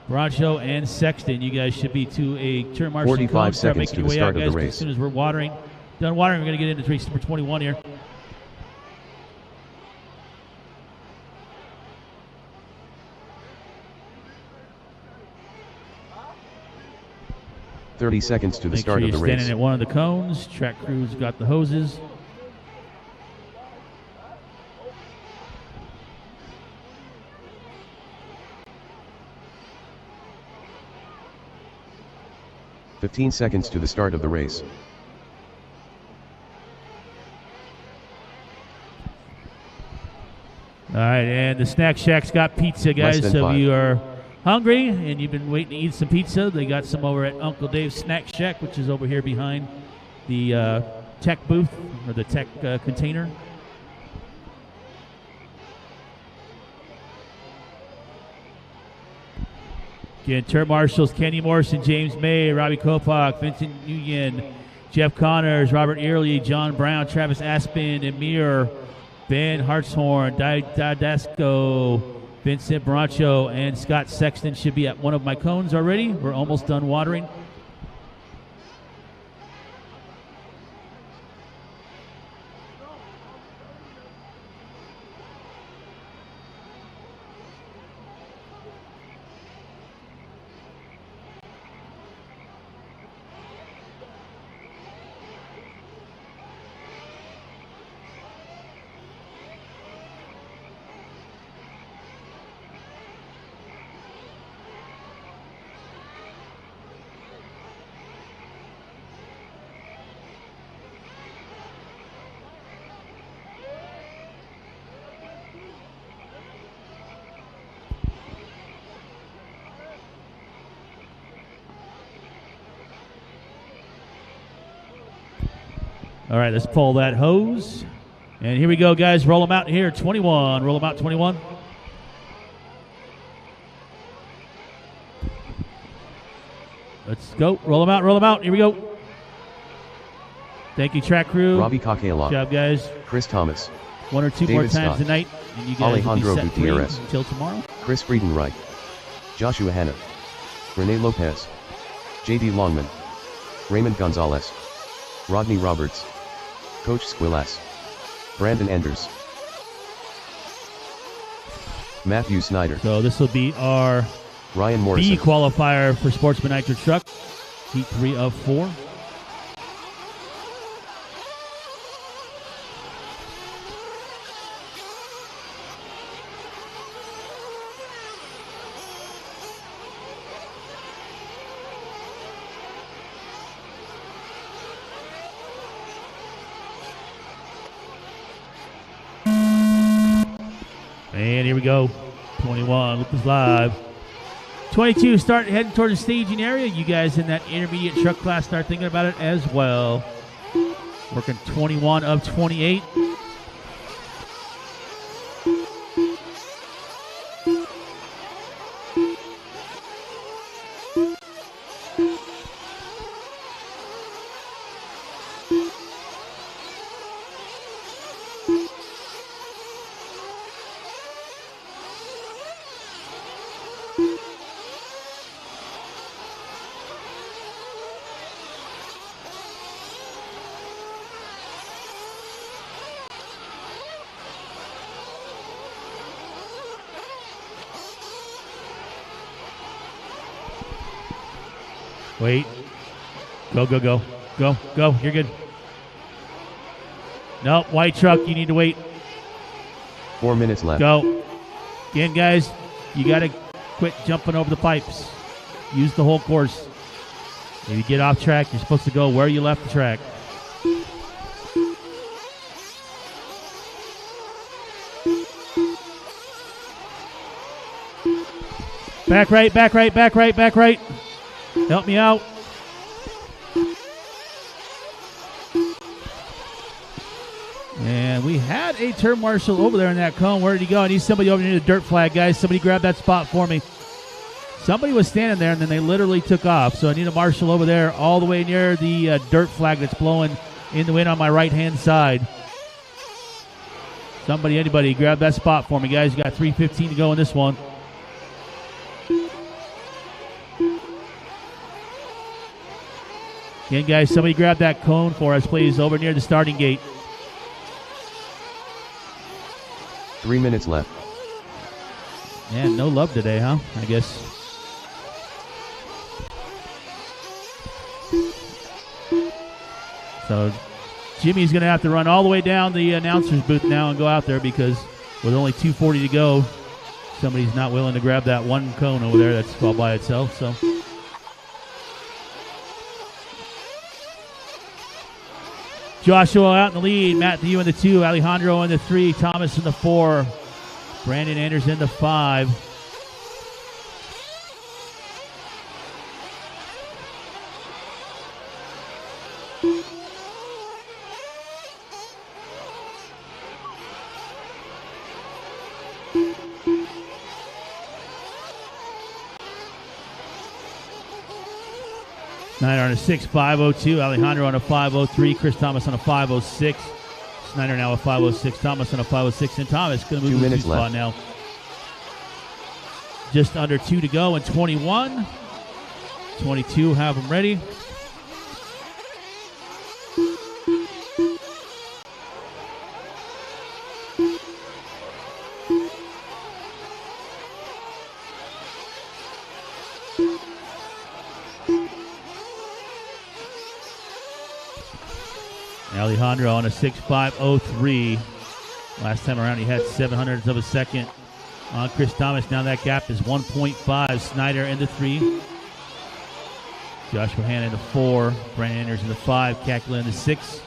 Bradshaw, and Sexton. You guys should be to a turn marshal. 45 seconds to the start of the race. As soon as we're watering, done watering, we're going to get into race number 21 here. .30 seconds to the start of the race. Standing at one of the cones. Track crew's got the hoses. .15 seconds to the start of the race. All right, and the Snack Shack's got pizza, guys. So if you are hungry and you've been waiting to eat some pizza, they got some over at Uncle Dave's Snack Shack, which is over here behind the tech booth or the tech container. Again, turn marshals Kenny Morrison, James May, Robbie Kopak, Vincent Nguyen, Jeff Connors, Robert Early, John Brown, Travis Aspen, Amir, Ben Hartshorn, Didasco, Vincent Bradshaw, and Scott Sexton should be at one of my cones already. We're almost done watering. All right, let's pull that hose. And here we go, guys. Roll them out here. 21. Roll them out, 21. Let's go. Roll them out. Roll them out. Here we go. Thank you, track crew. Robbie Kakela. Good job, guys. Chris Thomas. 1 or 2 David more times Scott. tonight. And you guys Alejandro will be set free Gutierrez. until tomorrow. Chris Friedenreich. Joshua Hanna. Renee Lopez. J.D. Longman. Raymond Gonzalez. Rodney Roberts. Coach Squilas. Brandon Enders. Matthew Snyder. So this will be our Ryan Morrison. B qualifier for Sportsman Nitro Truck. Heat 3 of 4. And here we go. 21, look this live. 22, start heading toward the staging area. You guys in that intermediate truck class start thinking about it as well. Working 21 of 28. Wait. Go, go, go. Go, go. You're good. Nope, white truck. You need to wait. 4 minutes left. Go. Again, guys, you got to quit jumping over the pipes. Use the whole course. If you get off track, you're supposed to go where you left the track. Back right, back right, back right, back right. Help me out. And we had a turn marshal over there in that cone. Where did he go? I need somebody over near the dirt flag, guys. Somebody grab that spot for me. Somebody was standing there, and then they literally took off. So I need a marshal over there all the way near the dirt flag that's blowing in the wind on my right-hand side. Somebody, anybody, grab that spot for me, guys. You got 3:15 to go in this one. Again, guys, somebody grab that cone for us, please, over near the starting gate. 3 minutes left. Man, no love today, huh? I guess. So Jimmy's going to have to run all the way down the announcer's booth now and go out there because with only 2:40 to go, somebody's not willing to grab that one cone over there that's all by itself. So Joshua out in the lead, Matthew in the 2, Alejandro in the 3, Thomas in the 4, Brandon Anders in the 5. Snyder on a 6.502, Alejandro on a 5.03, Chris Thomas on a 5.06. Snyder now a 5.06, Thomas on a 5.06, and Thomas going to move to the 2 spot now. Just under 2 to go and 21. 22 have them ready. Alejandro on a 6.503. Last time around he had 700ths of a second on Chris Thomas. Now that gap is 1.5. Snyder in the 3. Joshua Hanna in the 4. Brandon Anders in the 5. Kakula in the 6.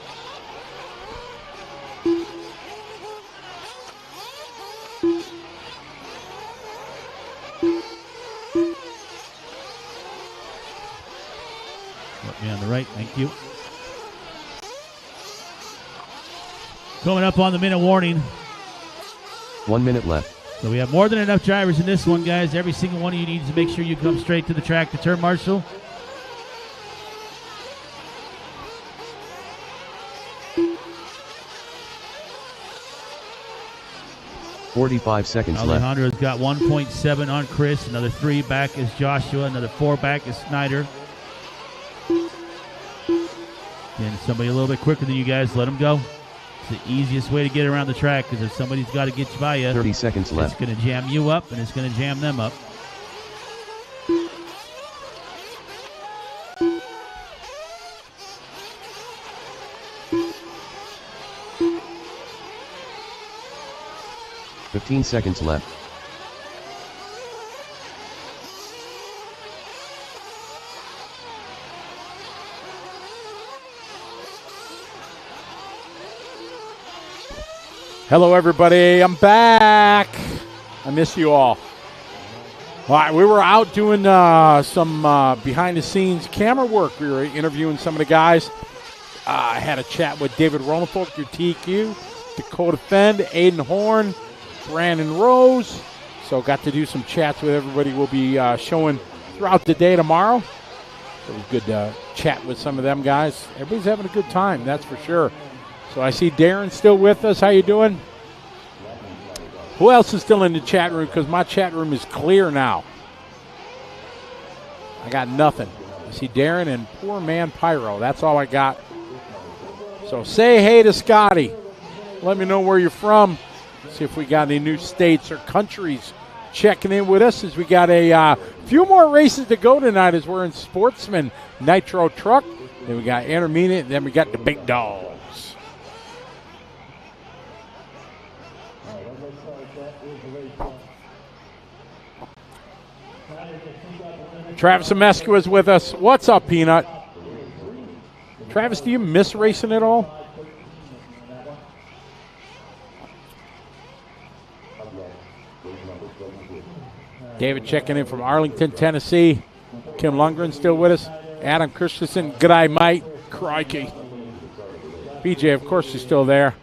Let me on the right, thank you. Coming up on the minute warning. 1 minute left. So we have more than enough drivers in this one, guys. Every single one of you needs to make sure you come straight to the track to turn marshal. $45 seconds left. Alejandro's got 1.7 on Chris. Another 3 back is Joshua. Another 4 back is Snyder. And somebody a little bit quicker than you guys, let them go. It's the easiest way to get around the track because if somebody's got to get by you, 30 seconds left. It's going to jam you up and it's going to jam them up. $15 seconds left. Hello, everybody. I'm back. I miss you all. All right, we were out doing some behind-the-scenes camera work. We were interviewing some of the guys. I had a chat with David Ronenfolk, your TQ, Dakota Fend, Aiden Horn, Brandon Rose. So got to do some chats with everybody. We'll be showing throughout the day tomorrow. It was good to chat with some of them guys. Everybody's having a good time, that's for sure. So I see Darren still with us. How you doing? Who else is still in the chat room? Because my chat room is clear now. I got nothing. I see Darren and poor man Pyro. That's all I got. So say hey to Scotty. Let me know where you're from. See if we got any new states or countries checking in with us as we got a few more races to go tonight as we're in Sportsman Nitro Truck. Then we got Intermediate, and then we got the big dogs. Travis Amescu is with us. What's up, Peanut? Travis, do you miss racing at all? David checking in from Arlington, Tennessee. Kim Lundgren still with us. Adam Christensen, g'day, mate. Crikey. BJ, of course, is still there.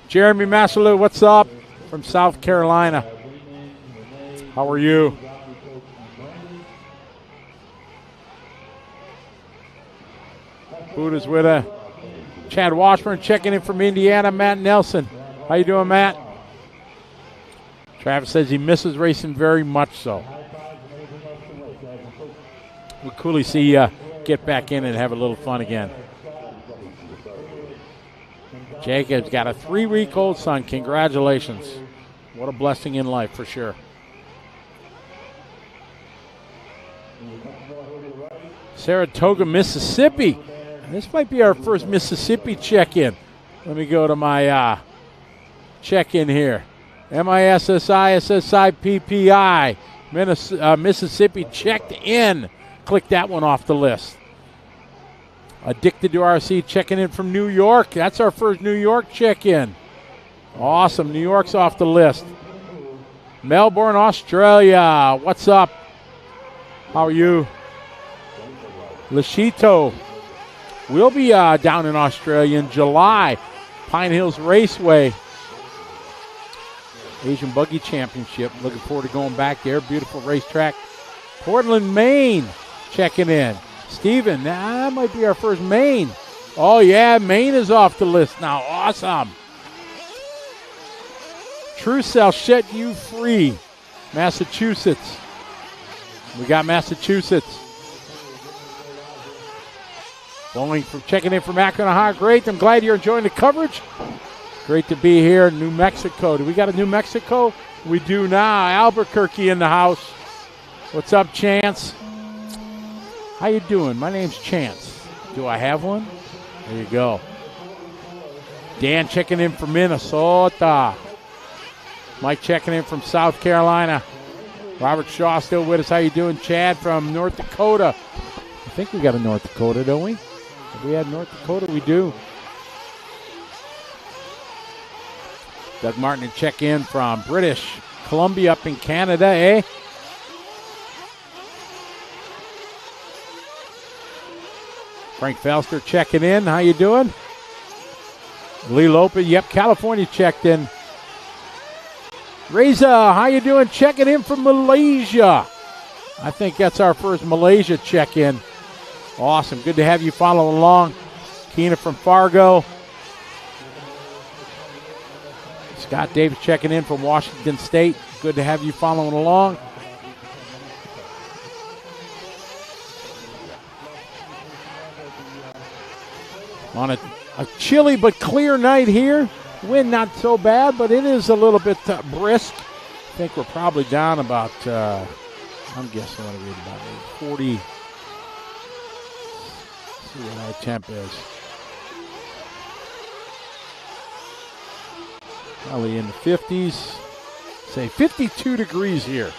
Jeremy Massalou, what's up? From South Carolina. How are you? Buddha's with us. Chad Washburn checking in from Indiana. Matt Nelson. How you doing, Matt? Travis says he misses racing very much so. We'll coolly see you get back in and have a little fun again. Jacob's got a 3-week-old son. Congratulations. What a blessing in life for sure. Saratoga, Mississippi. This might be our first Mississippi check-in. Let me go to my check-in here. MISSI, Mississippi checked in. Click that one off the list. Addicted to RC checking in from New York. That's our first New York check-in. Awesome. New York's off the list. Melbourne, Australia. What's up? How are you? Lashito. We'll be down in Australia in July. Pine Hills Raceway. Asian Buggy Championship. Looking forward to going back there. Beautiful racetrack. Portland, Maine. Checking in. Steven, that might be our first Maine. Oh, yeah, Maine is off the list now. Awesome. True Cell, set you free. Massachusetts. We got Massachusetts. Going from checking in from Akron, Ohio. Great. I'm glad you're enjoying the coverage. Great to be here in New Mexico. Do we got a New Mexico? We do now. Albuquerque in the house. What's up, Chance? How you doing? My name's Chance. Do I have one? There you go. Dan checking in from Minnesota. Mike checking in from South Carolina. Robert Shaw still with us. How you doing? Chad from North Dakota. I think we got a North Dakota, don't we? If we had North Dakota, we do. Doug Martin to check in from British Columbia up in Canada, eh? Frank Felster checking in. How you doing? Lee Lopez, yep, California checked in. Reza, how you doing? Checking in from Malaysia. I think that's our first Malaysia check-in. Awesome. Good to have you follow along. Keena from Fargo. Scott Davis checking in from Washington State. Good to have you following along. On a chilly but clear night here. Wind not so bad, but it is a little bit brisk. I think we're probably down about, I'm guessing what it is, about 40. See what our temp is. Probably in the 50s. Say 52 degrees here.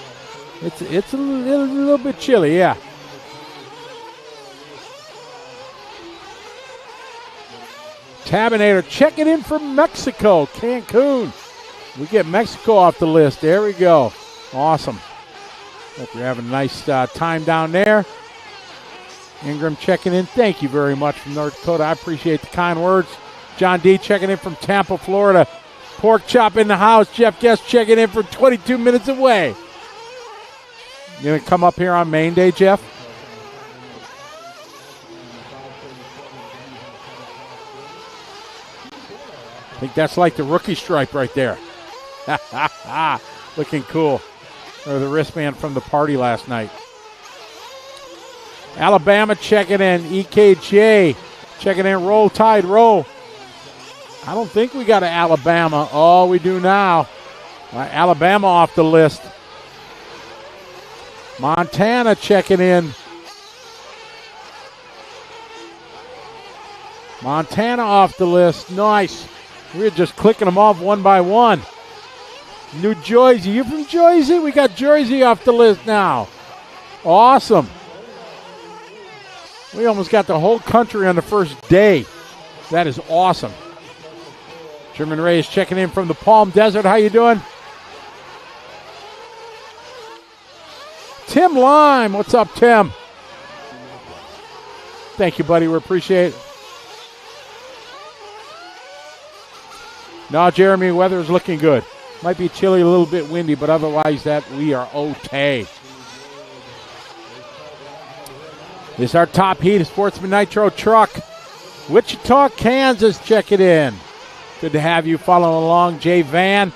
It's a little bit chilly, yeah. Tabinator checking in from Mexico, Cancun. We get Mexico off the list. There we go. Awesome. Hope you're having a nice time down there. Ingram checking in. Thank you very much from North Dakota. I appreciate the kind words. John D checking in from Tampa, Florida. Pork chop in the house. Jeff Guest checking in from 22 minutes away. You going to come up here on main day, Jeff? I think that's like the rookie stripe right there. Looking cool. Or the wristband from the party last night. Alabama checking in. EKJ checking in. Roll Tide, roll. I don't think we got an Alabama. Oh, we do now. Alabama off the list. Montana checking in. Montana off the list. Nice. We're just clicking them off one by one. New Jersey. You from Jersey? We got Jersey off the list now. Awesome. We almost got the whole country on the first day. That is awesome. German Ray is checking in from the Palm Desert. How you doing? Tim Lime. What's up, Tim? Thank you, buddy. We appreciate it. No, Jeremy, weather is looking good. Might be chilly, a little bit windy, but otherwise that we are okay. This is our top heat, a Sportsman Nitro truck. Wichita, Kansas, check it in. Good to have you following along, Jay Van.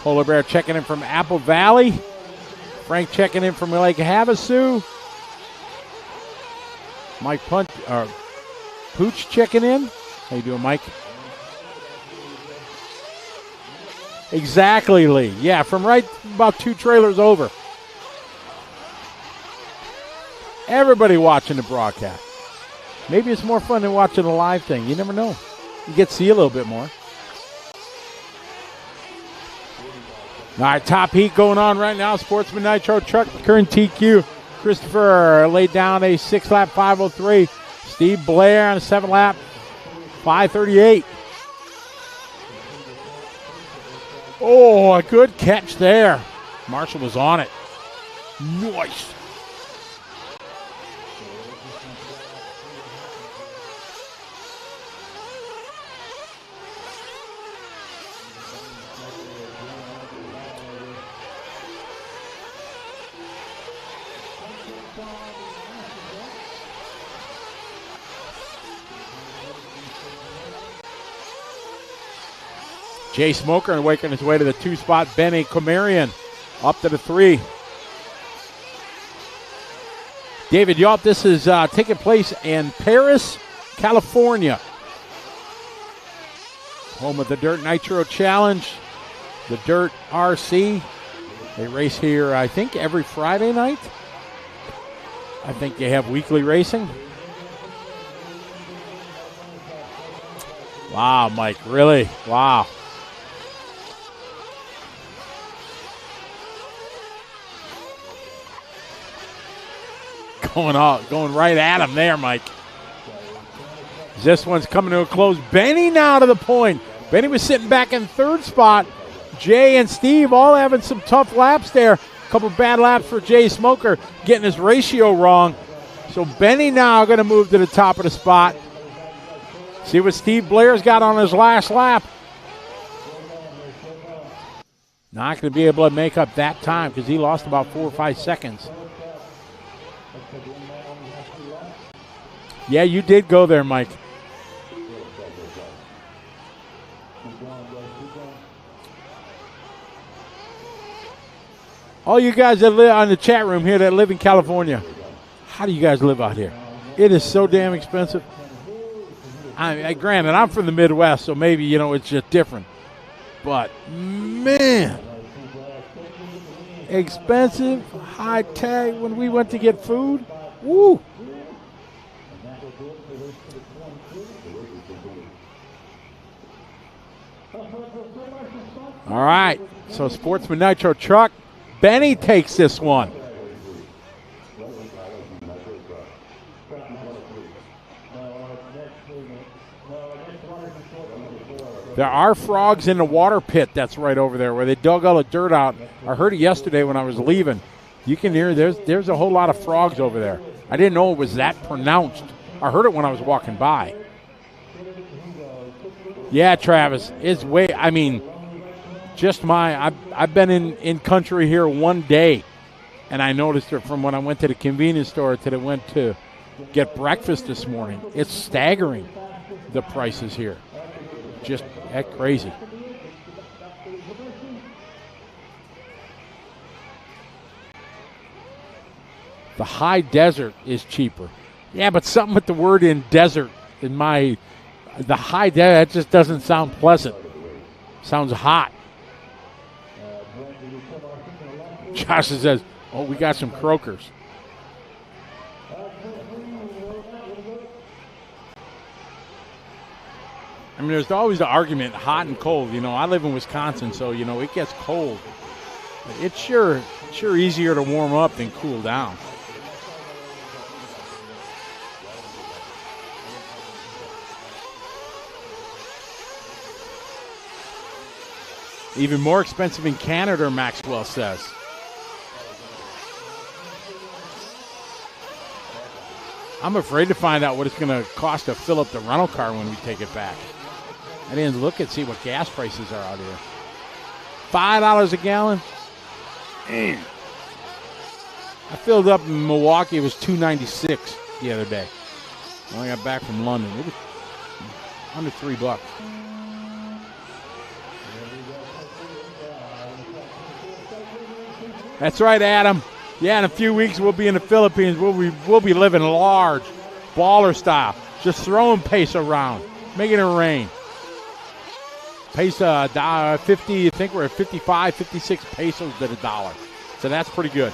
Polar Bear checking in from Apple Valley. Frank checking in from Lake Havasu. Mike Pooch checking in. How you doing, Mike? Exactly, Lee. Yeah, from right about 2 trailers over. Everybody watching the broadcast. Maybe it's more fun than watching a live thing. You never know. You get to see a little bit more. All right, top heat going on right now. Sportsman Nitro truck, current TQ. Christopher laid down a 6-lap 5:03. Steve Blair on a 7-lap 5:38. Oh, a good catch there. Marshall was on it. Nice. Jay Smoker making his way to the 2-spot. Benny Comarian up to the 3. David Yelp, this is taking place in Paris, California. Home of the Dirt Nitro Challenge, the Dirt RC. They race here, I think, every Friday night. I think they have weekly racing. Wow, Mike, really? Wow. Going right at him there, Mike. This one's coming to a close. Benny now to the point. Benny was sitting back in 3rd spot. Jay and Steve all having some tough laps there. A couple bad laps for Jay Smoker, getting his ratio wrong. So Benny now going to move to the top of the spot. See what Steve Blair's got on his last lap. Not going to be able to make up that time because he lost about 4 or 5 seconds. Yeah, you did go there, Mike. All you guys that live on the chat room here that live in California, how do you guys live out here? It is so damn expensive. Granted, I'm from the Midwest, so maybe, it's just different. But, man, expensive, high tag when we went to get food. Woo! All right, so Sportsman Nitro truck. Benny takes this one. There are frogs in the water pit that's right over there where they dug all the dirt out. I heard it yesterday when I was leaving. You can hear there's a whole lot of frogs over there. I didn't know it was that pronounced. I heard it when I was walking by. Yeah, Travis, it's way, I've been in country here one day, and I noticed it from when I went to the convenience store to went to get breakfast this morning. It's staggering, the prices here. Just that crazy. The high desert is cheaper. Yeah, but something with the word in desert in the high that just doesn't sound pleasant. Sounds hot. Josh says, "Oh, we got some croakers." I mean, there's always the argument, hot and cold. You know, I live in Wisconsin, so, you know, it gets cold. But it's sure easier to warm up than cool down. Even more expensive in Canada, Maxwell says. I'm afraid to find out what it's going to cost to fill up the rental car when we take it back. I didn't look and see what gas prices are out here. $5 a gallon? I filled up in Milwaukee. It was $2.96 the other day. When I got back from London, it was under $3. That's right, Adam. Yeah, in a few weeks we'll be in the Philippines. We'll be living large, baller style, just throwing peso around, making it rain. Peso, 50. I think we're at 55, 56 pesos to the dollar. So that's pretty good.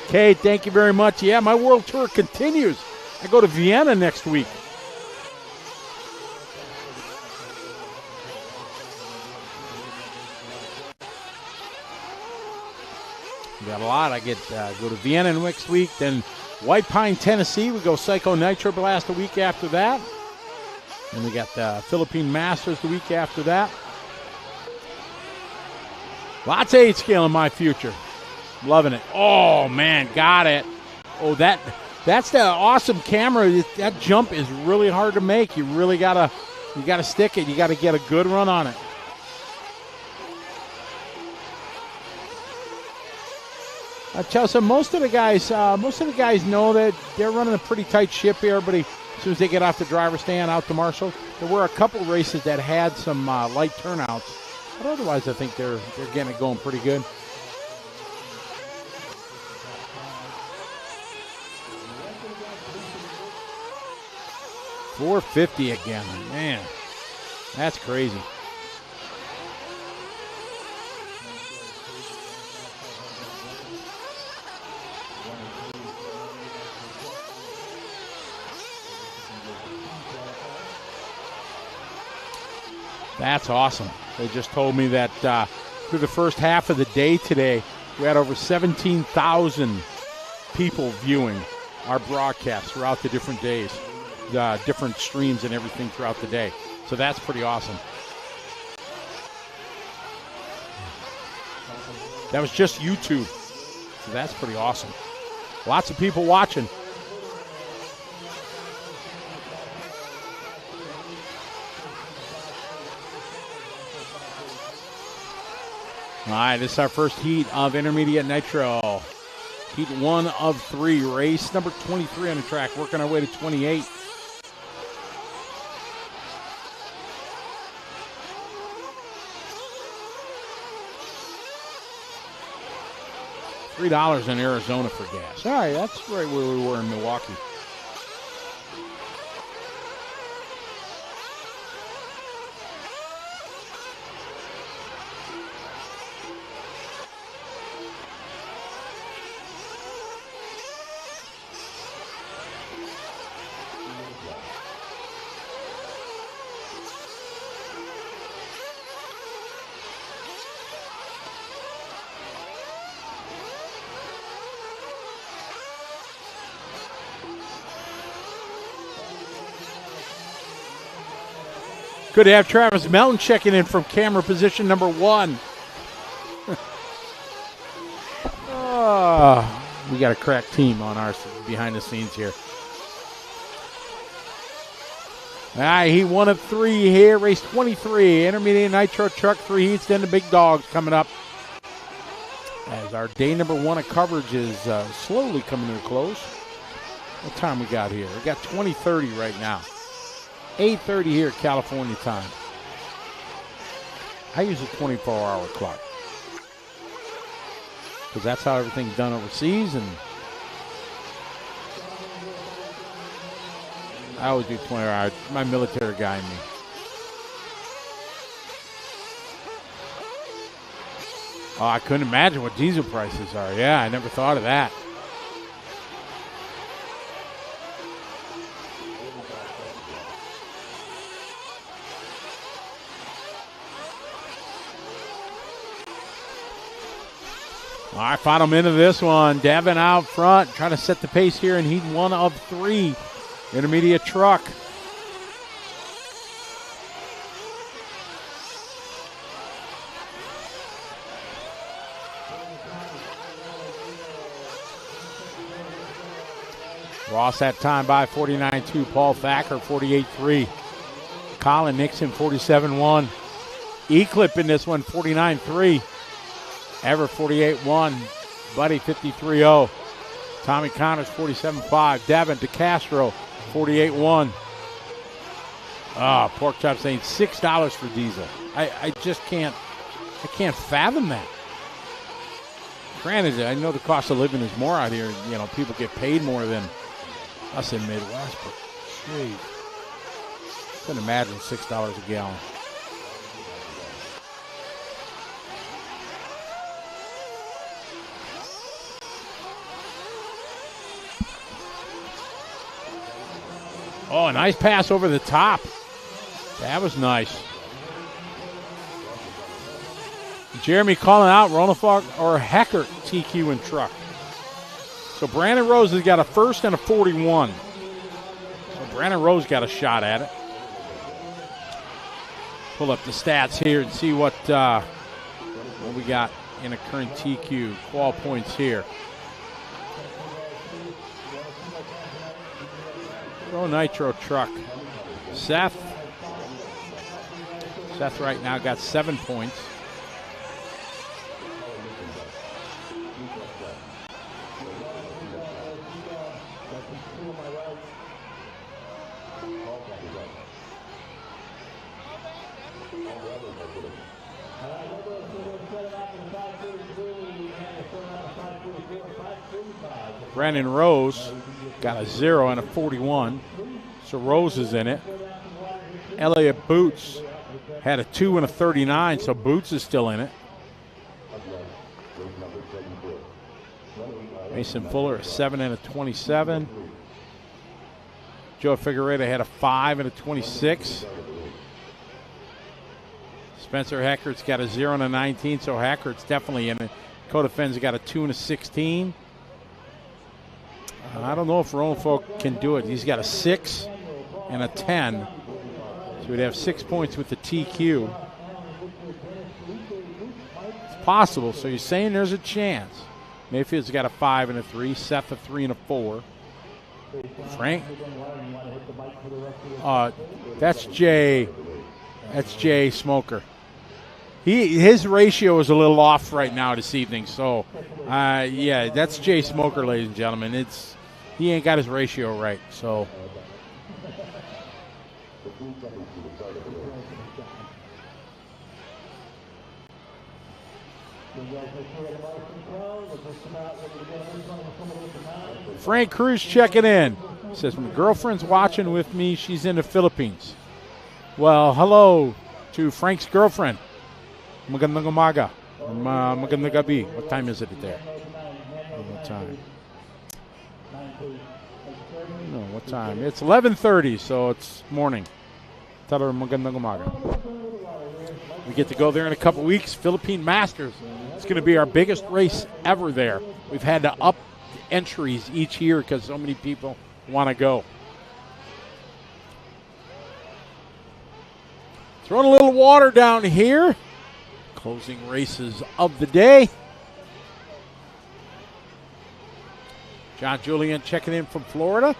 Kate, thank you very much. Yeah, my world tour continues. I go to Vienna next week. We got a lot. I go to Vienna next week, then White Pine, Tennessee. We go Psycho Nitro Blast the week after that. And we got the Philippine Masters the week after that. Lots of 8-scale in my future. Loving it. Oh, man, got it. Oh, that's the awesome camera. That jump is really hard to make. You really gotta stick it. You gotta get a good run on it. Chelsea, most of the guys know that they're running a pretty tight ship here. Everybody, as soon as they get off the driver's stand out to Marshall, there were a couple races that had some light turnouts, but otherwise, I think they're getting it going pretty good. $450 again, man, that's crazy. That's awesome. They just told me that through the first half of the day today, we had over 17,000 people viewing our broadcast throughout the different days, the different streams and everything throughout the day. So that's pretty awesome. That was just YouTube. So that's pretty awesome. Lots of people watching. All right, this is our first heat of Intermediate Nitro. Heat 1 of 3, race number 23 on the track, working our way to 28. $3 in Arizona for gas. All right, that's right where we were in Milwaukee. Good to have Travis Melton checking in from camera position number 1. We got a crack team on our behind the scenes here. All right, heat 1 of 3 here, race 23. Intermediate Nitro truck, 3 heats, then the big dogs coming up. As our day number 1 of coverage is slowly coming to a close. What time we got here? We got 20:30 right now. 8:30 here at California time. I use a 24-hour clock. because that's how everything's done overseas. And I always do 20 hours. My military guy in me. Oh, I couldn't imagine what diesel prices are. Yeah, I never thought of that. All right, final minute of this one. Devin out front, trying to set the pace here in heat 1 of 3. Intermediate truck. Ross that time by 49.2. Paul Thacker 48.3. Colin Nixon 47.1. E-Clip in this one 49.3. Ever 48.1. Buddy 53.0. Tommy Connors 47.5. Devin DeCastro 48.1. Pork chop saying $6 for diesel. I just can't fathom that. Granted, I know the cost of living is more out here. You know, people get paid more than us in Midwest, but geez, couldn't imagine $6 a gallon. Oh, a nice pass over the top. That was nice. Jeremy calling out Ronafog or Heckert TQ and truck. So Brandon Rose has got a first and a 41. So Brandon Rose got a shot at it. Pull up the stats here and see what we got in a current TQ. Qual points here. Pro Nitro truck. Seth right now got 7 points. Brandon Rose got a 0 and a 41, so Rose is in it. Elliot Boots had a 2 and a 39, so Boots is still in it. Mason Fuller a 7 and a 27. Joe Figueredo had a 5 and a 26. Spencer Heckert's got a 0 and a 19, so Heckert's definitely in it. Coda Fenn's got a 2 and a 16. I don't know if Rowan Folk can do it. He's got a 6 and a 10. So we'd have 6 points with the TQ. It's possible. So you're saying there's a chance. Mayfield's got a 5 and a 3. Seth a 3 and a 4. Frank. That's Jay. That's Jay Smoker. His ratio is a little off right now this evening. So, yeah, that's Jay Smoker, ladies and gentlemen. He ain't got his ratio right. So. Frank Cruz checking in. Says, my girlfriend's watching with me. She's in the Philippines. Well, hello to Frank's girlfriend. Magandang umaga. Magandang gabi. What time is it there? What time? No, what time? It's 11:30, so it's morning. Tell her magandang umaga. We get to go there in a couple weeks. Philippine Masters. It's going to be our biggest race ever there. We've had to up entries each year because so many people want to go. Throwing a little water down here. Closing races of the day. John Julian checking in from Florida.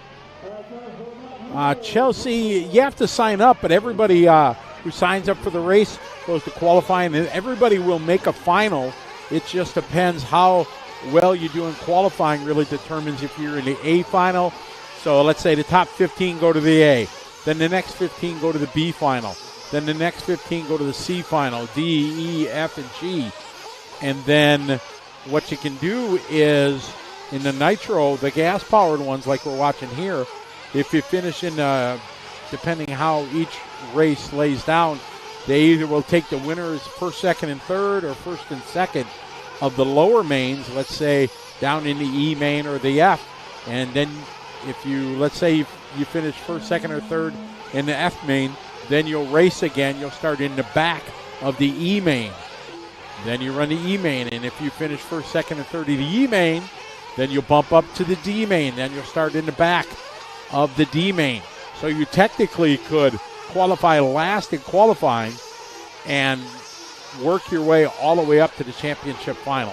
Chelsea, you have to sign up, but everybody who signs up for the race goes to qualifying, and everybody will make a final. It just depends how well you do in qualifying really determines if you're in the A final. So let's say the top 15 go to the A. Then the next 15 go to the B final. Then the next 15 go to the C final, D, E, F, and G. And then what you can do is in the Nitro, the gas-powered ones like we're watching here, if you finish in, depending how each race lays down, they either will take the winners first, second, and third, or first and second of the lower mains, let's say down in the E main or the F. And then if you, let's say you finish first, second, or third in the F main, then you'll race again. You'll start in the back of the E main. Then you run the E main, and if you finish first, second, and third in the E main, then you'll bump up to the D main. Then you'll start in the back of the D main. So you technically could qualify last in qualifying and work your way all the way up to the championship final.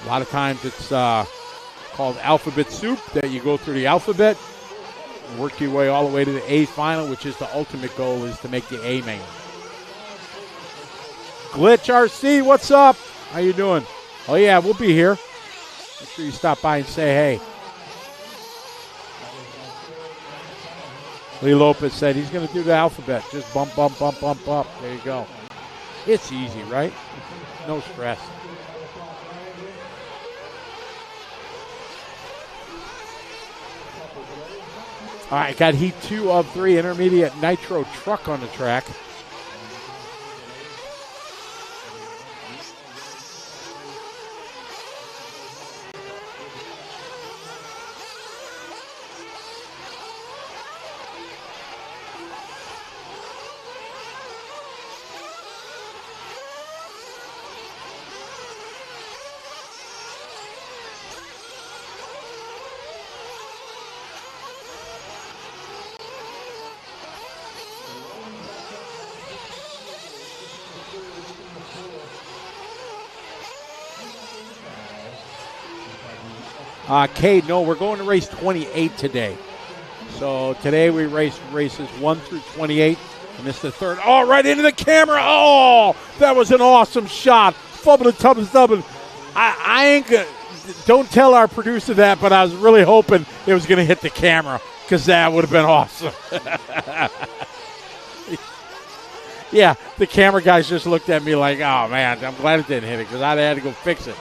A lot of times it's called alphabet soup, that you go through the alphabet, work your way all the way to the A final, which is the ultimate goal, is to make the A main. Glitch RC, what's up? How you doing? Oh yeah, we'll be here. Make sure you stop by and say hey. Lee Lopez said he's going to do the alphabet. Just bump, bump, bump, bump, bump. There you go. It's easy, right? No stress. All right, got heat 2 of 3, intermediate Nitro truck on the track. Cade, no, we're going to race 28 today. So today we raced races 1 through 28, and this is the third. Oh, right into the camera. Oh, that was an awesome shot. Fubbling, tubbling, stubbling. I ain't gonna, don't tell our producer that, but I was really hoping it was going to hit the camera, because that would have been awesome. Yeah, the camera guys just looked at me like, oh, man, I'm glad it didn't hit it, because I'd had to go fix it.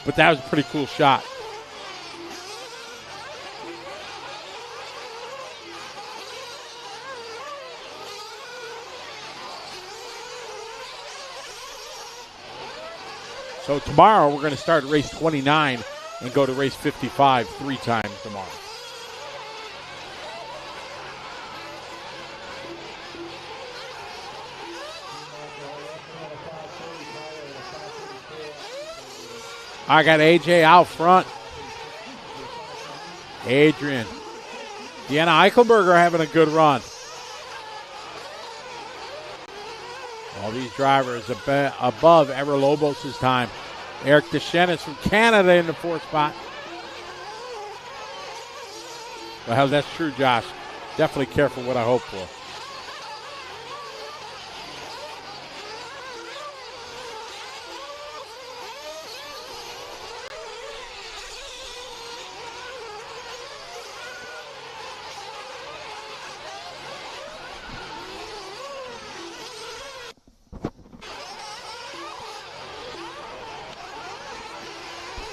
But that was a pretty cool shot. So tomorrow we're going to start at race 29 and go to race 55 3 times tomorrow. I got AJ out front. Adrian. Deanna Eichelberger having a good run. All these drivers above Ever Lobos' time. Eric Deschenes from Canada in the 4th spot. Well, that's true, Josh. Definitely careful what I hope for.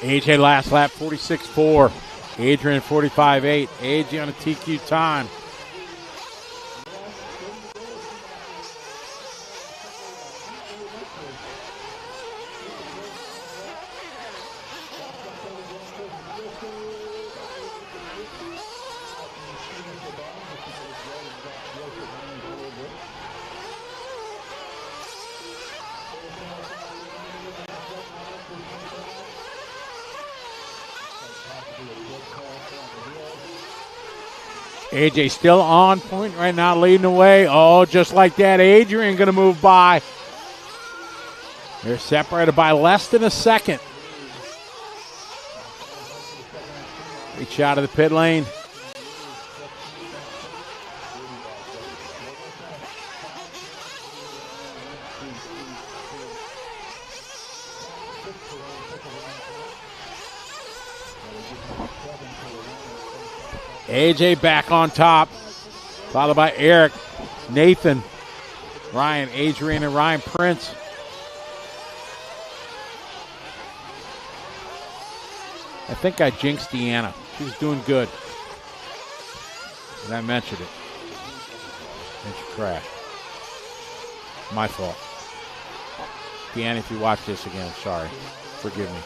AJ last lap, 46.4. Adrian, 45.8. AJ on a TQ time. AJ still on point right now, leading the way. Oh, just like that, Adrian going to move by. They're separated by less than a second. Reach out of the pit lane. AJ back on top, followed by Eric, Nathan, Ryan, Adrian, and Ryan Prince. I think I jinxed Deanna. She was doing good. And I mentioned it. And she crashed. My fault. Deanna, if you watch this again, sorry. Forgive me.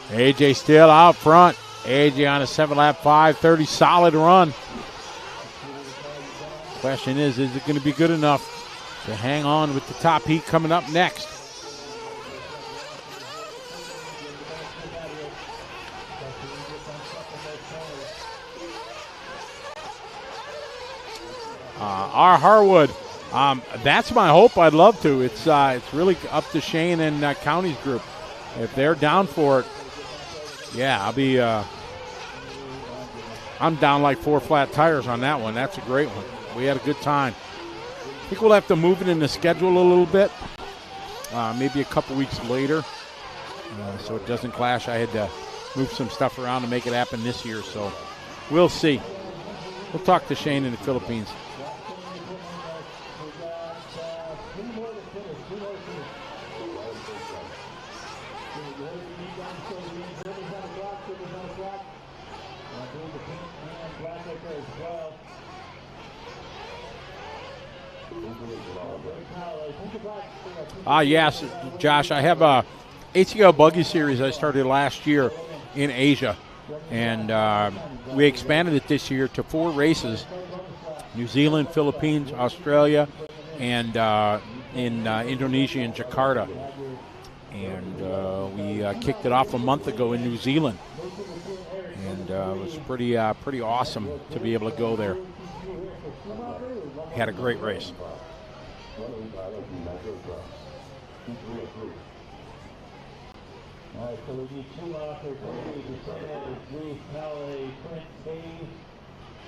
AJ still out front. AJ on a 7-lap 5:30 solid run. Question is it going to be good enough to hang on with the top heat coming up next? R. Harwood, that's my hope. I'd love to. It's really up to Shane and County's group. If they're down for it, yeah, I'm down like 4 flat tires on that one. That's a great one. We had a good time. I think we'll have to move it in the schedule a little bit, maybe a couple weeks later, so it doesn't clash. I had to move some stuff around to make it happen this year, so we'll see. We'll talk to Shane in the Philippines. Yes, Josh, I have a ATL Buggy Series I started last year in Asia, and we expanded it this year to 4 races: New Zealand, Philippines, Australia, and in Indonesia and Jakarta. And we kicked it off a month ago in New Zealand, and it was pretty awesome to be able to go there. Had a great race. All right, so we need 2 off for Luis, Pele, Prince, Dave,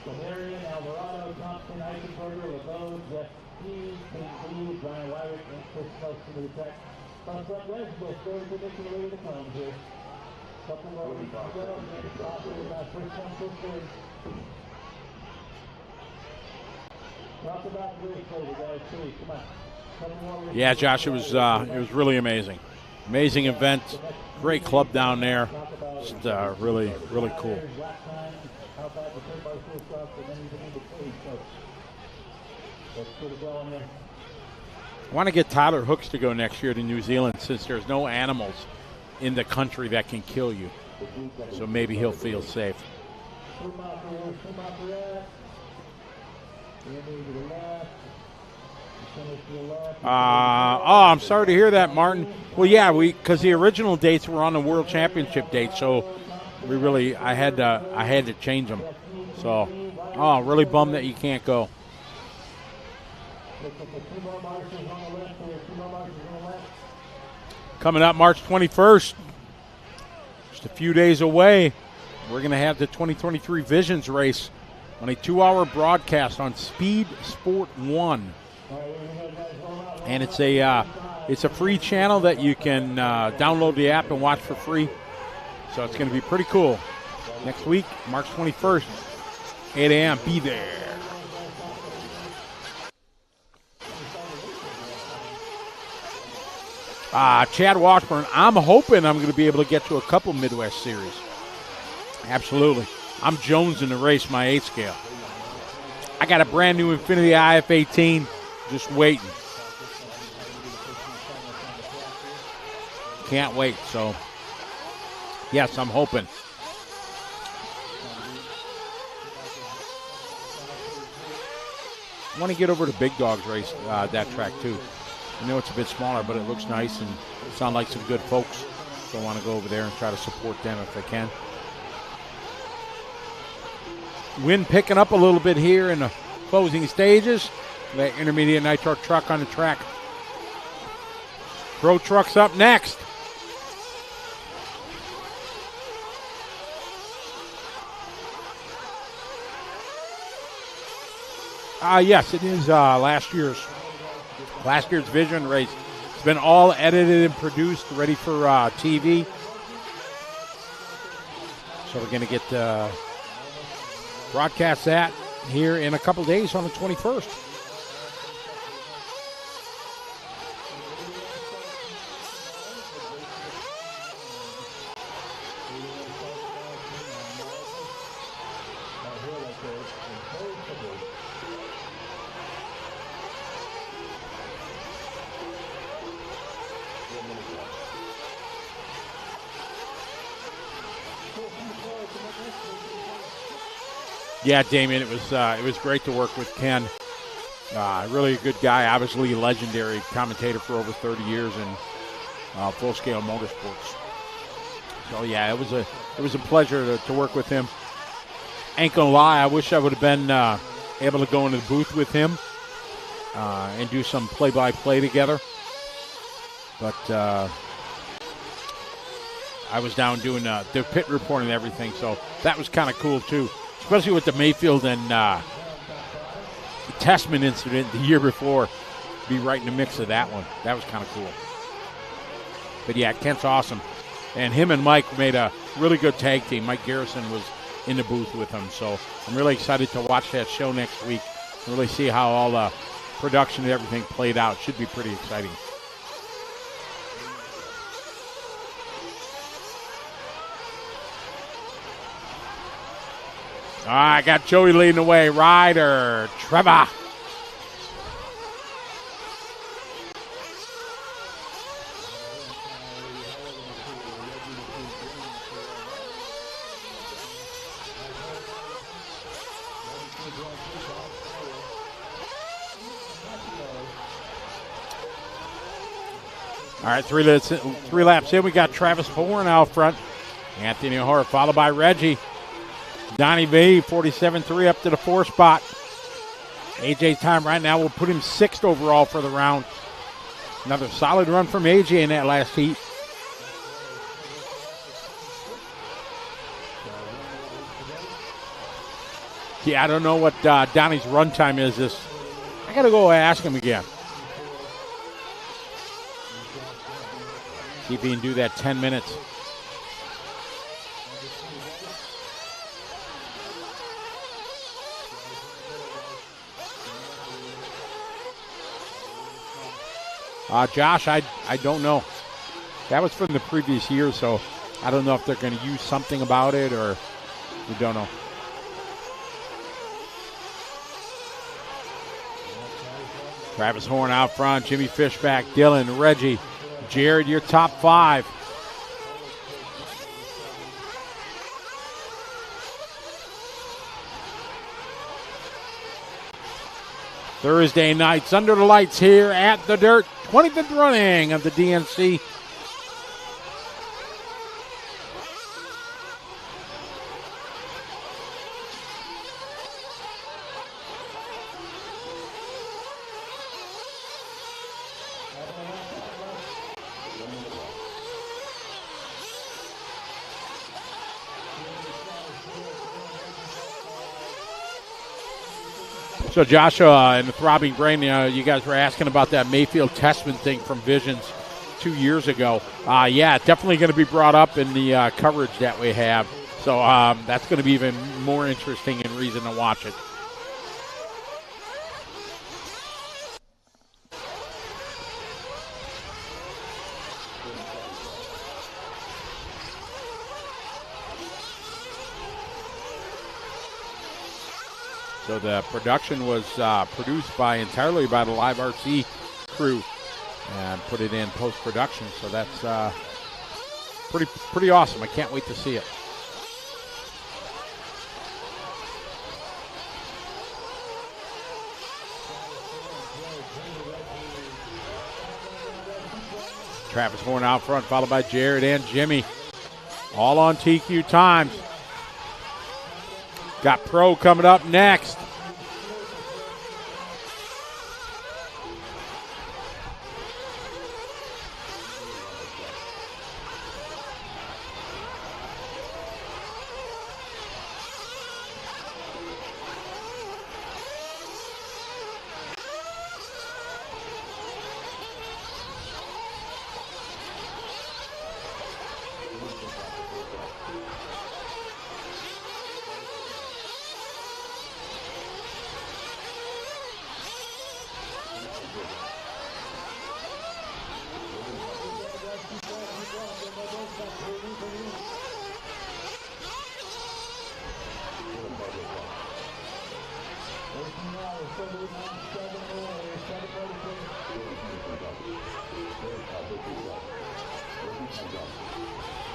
Solarian, Alvarado, Thompson, Eichenberger, LeBeau, Jeff Hughes, King Lee, Brian Wyrick, and Chris Nelson to the track. Bus up west, we'll go to the way to come here. Couple more weeks to go, and then stop it about first come, first serve. Talk about the race over, guys, please, come on. Yeah, Josh, it was really amazing. Amazing event, great club down there. Just really, really cool. I want to get Tyler Hooks to go next year to New Zealand since there's no animals in the country that can kill you. So maybe he'll feel safe. I'm sorry to hear that, Martin. Well, yeah, because the original dates were on the World Championship date, so I had to change them. So, really bummed that you can't go. Coming up March 21st, just a few days away, we're going to have the 2023 Visions race on a 2-hour broadcast on Speed Sport 1. And it's a free channel that you can download the app and watch for free. So it's going to be pretty cool. Next week, March 21st, 8 a.m. Be there. Chad Washburn, I'm hoping I'm going to be able to get to a couple Midwest series. Absolutely. I'm Jones in the race, my 8 scale. I got a brand new Infinity IF-18 just waiting. Can't wait. So, yes, I'm hoping. I want to get over to Big Dogs race, that track too. I know it's a bit smaller, but it looks nice and sound like some good folks. So I want to go over there and try to support them if I can. Wind picking up a little bit here in the closing stages. That intermediate nitro truck on the track. Pro Truck's up next. Yes, it is last year's Vision race. It's been all edited and produced, ready for TV. So we're going to get broadcast that here in a couple days on the 21st. Yeah, Damien, it was great to work with Ken. Really a good guy, obviously a legendary commentator for over 30 years in full-scale motorsports. So yeah, it was a pleasure to work with him. Ain't gonna lie, I wish I would have been able to go into the booth with him and do some play-by-play together. But I was down doing the pit report and everything, so that was kind of cool too, especially with the Mayfield and Testament incident the year before. Be right in the mix of that one. That was kind of cool. But yeah, Kent's awesome. And him and Mike made a really good tag team. Mike Garrison was in the booth with him. So I'm really excited to watch that show next week and really see how all the production and everything played out. Should be pretty exciting. All right, got Joey leading the way. Ryder, Trevor. All right, three laps in. We got Travis Horn out front. Anthony O'Hara followed by Reggie. Donnie V, 47.3 up to the 4 spot. AJ's time right now will put him 6th overall for the round. Another solid run from AJ in that last heat. Yeah, I don't know what Donnie's run time is. I got to go ask him again. See if he can do that 10 minutes. Josh, I don't know. That was from the previous year, so I don't know if they're going to use something about it or we don't know. Travis Horn out front, Jimmy Fishback, Dylan, Reggie, Jared, your top 5. Thursday nights under the lights here at the Dirt, 25th running of the DNC. So Joshua and the Throbbing Brain, you guys were asking about that Mayfield Testament thing from Visions 2 years ago. Yeah, definitely going to be brought up in the coverage that we have. So that's going to be even more interesting and reason to watch it. So the production was produced entirely by the Live RC crew and put it in post-production. So that's pretty awesome. I can't wait to see it. Travis Horn out front, followed by Jared and Jimmy. All on TQ times. Got Pro coming up next.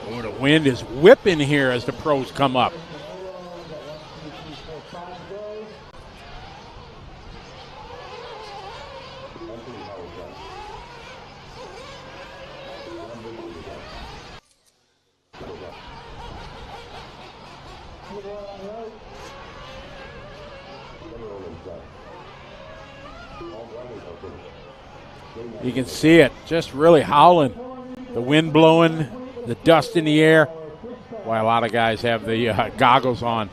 Oh, the wind is whipping here as the pros come up. You can see it, just really howling. The wind blowing, the dust in the air. Why a lot of guys have the goggles on.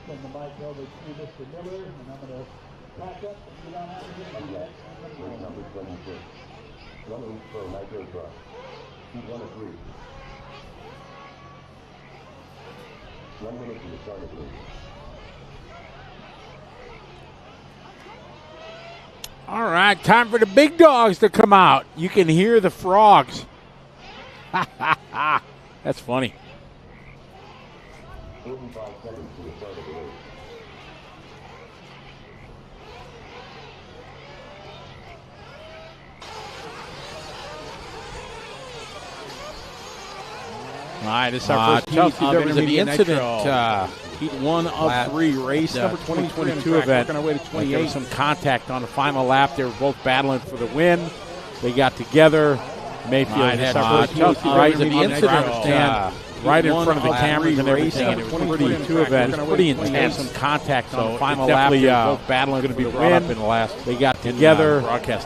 Send the mic over to Mr. Miller, and I'm going to back up, and you don't have to get that. Number 26. 1 week for Nitro truck. 1 of 3. 1 minute to the start of the race. All right, time for the big dogs to come out. You can hear the frogs. That's funny. 45 seconds to the start of the race. All right, this is our first heat. There was an incident. Heat 1 of 3, race number 2022 event. Working our way to 28. There was some contact on the final lap. They were both battling for the win. They got together. Mayfield had right in the incident. Right in front of the cameras and everything, and it was pretty intense. Some contact on the final lap. Both battling going to be brought up in the last. They got together.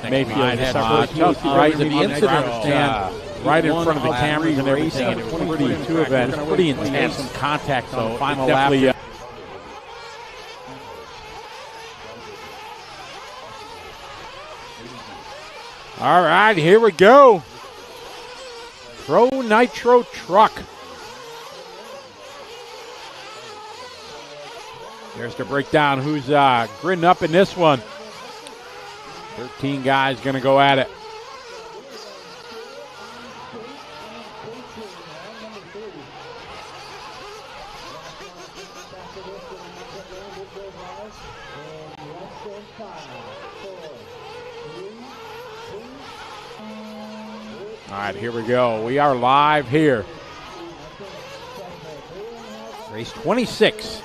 Mayfield had right in the incident. Right in front of the cameras and everything, and it was pretty intense. Some contact on the final lap. All right, here we go. Pro Nitro truck. There's the breakdown. Who's grinning up in this one? 13 guys going to go at it. All right, here we go. We are live here. Race 26.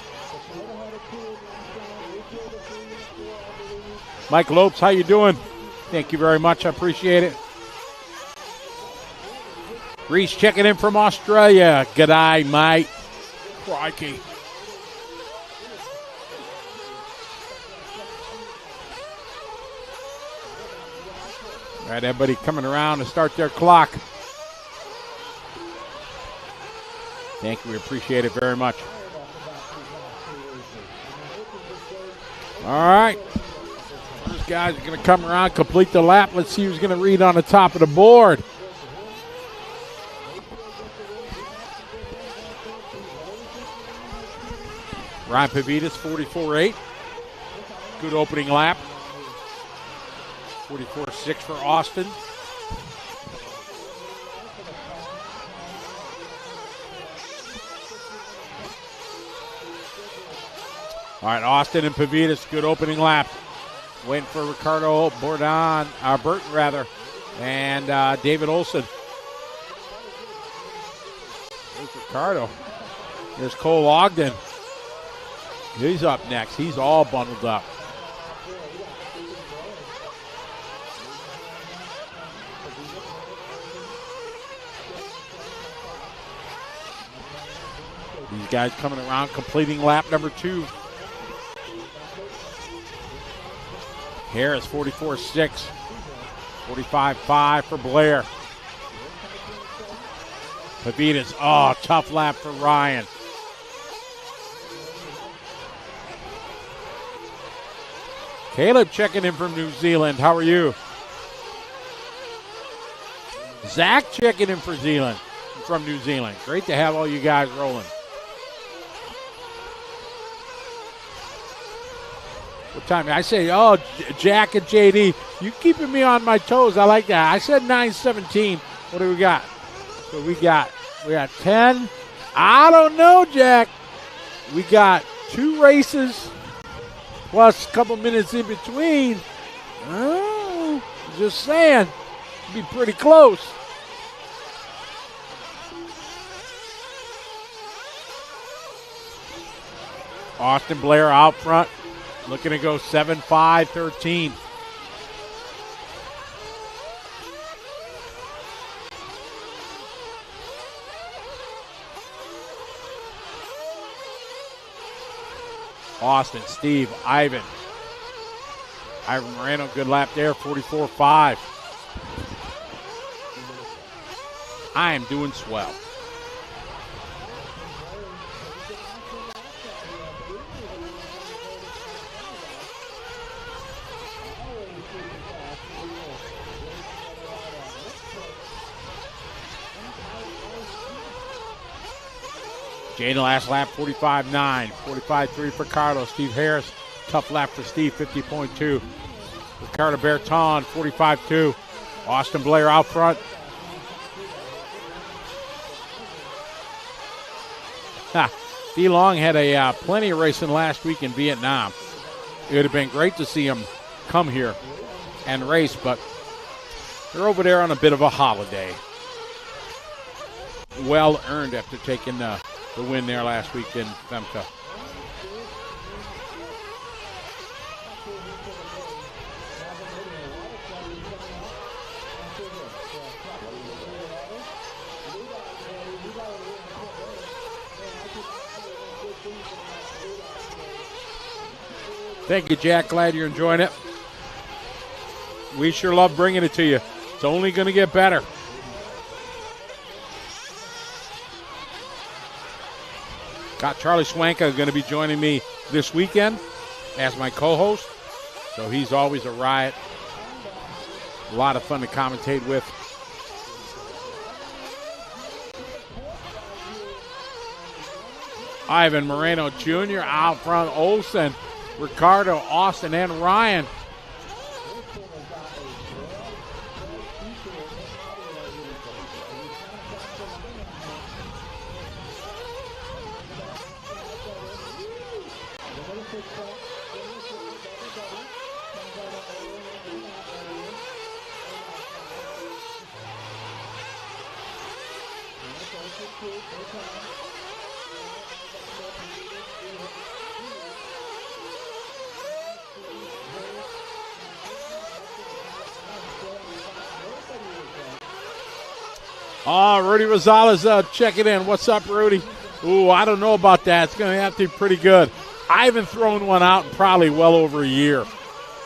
Mike Lopes, how you doing? Thank you very much. I appreciate it. Reese checking in from Australia. G'day, mate. Crikey. All right, everybody coming around to start their clock. Thank you. We appreciate it very much. All right. These guys are going to come around, complete the lap. Let's see who's going to read on the top of the board. Ryan Pavitas, 44.8. Good opening lap. 44.6 for Austin. All right, Austin and Pavitas, good opening lap. Waiting for Ricardo Burton, and David Olson. There's Ricardo. There's Cole Ogden. He's up next. He's all bundled up. These guys coming around, completing lap number 2. Harris, 44.6. 45.5 for Blair. Pavitas, tough lap for Ryan. Caleb checking in from New Zealand. How are you? Zach checking in from New Zealand. Great to have all you guys rolling. What time? I say, Jack and JD, you keeping me on my toes. I like that. I said 9:17. What do we got? So we got 10. I don't know, Jack. We got 2 races plus a couple minutes in between. 2. Just saying. Be pretty close. Austin Blair out front. Looking to go 7-5-13. Austin, Steve, Ivan. Ivan Moreno, good lap there, 44.5. I am doing swell. Jane last lap, 45.9. 45.3 for Carlos. Steve Harris, tough lap for Steve, 50.2. Ricardo Berton, 45.2. Austin Blair out front. D. Long had a plenty of racing last week in Vietnam. It would have been great to see him come here and race, but they're over there on a bit of a holiday. Well earned after taking the win there last week in Femca. Thank you, Jack. Glad you're enjoying it. We sure love bringing it to you. It's only going to get better. Got Charlie Swanka going to be joining me this weekend as my co-host. So he's always a riot. A lot of fun to commentate with. Ivan Moreno Jr. out front. Olsen, Ricardo, Austin, and Ryan. Oh, Rudy Rosales checking in. What's up, Rudy? Ooh, I don't know about that. It's going to have to be pretty good. I haven't thrown one out in probably well over a year.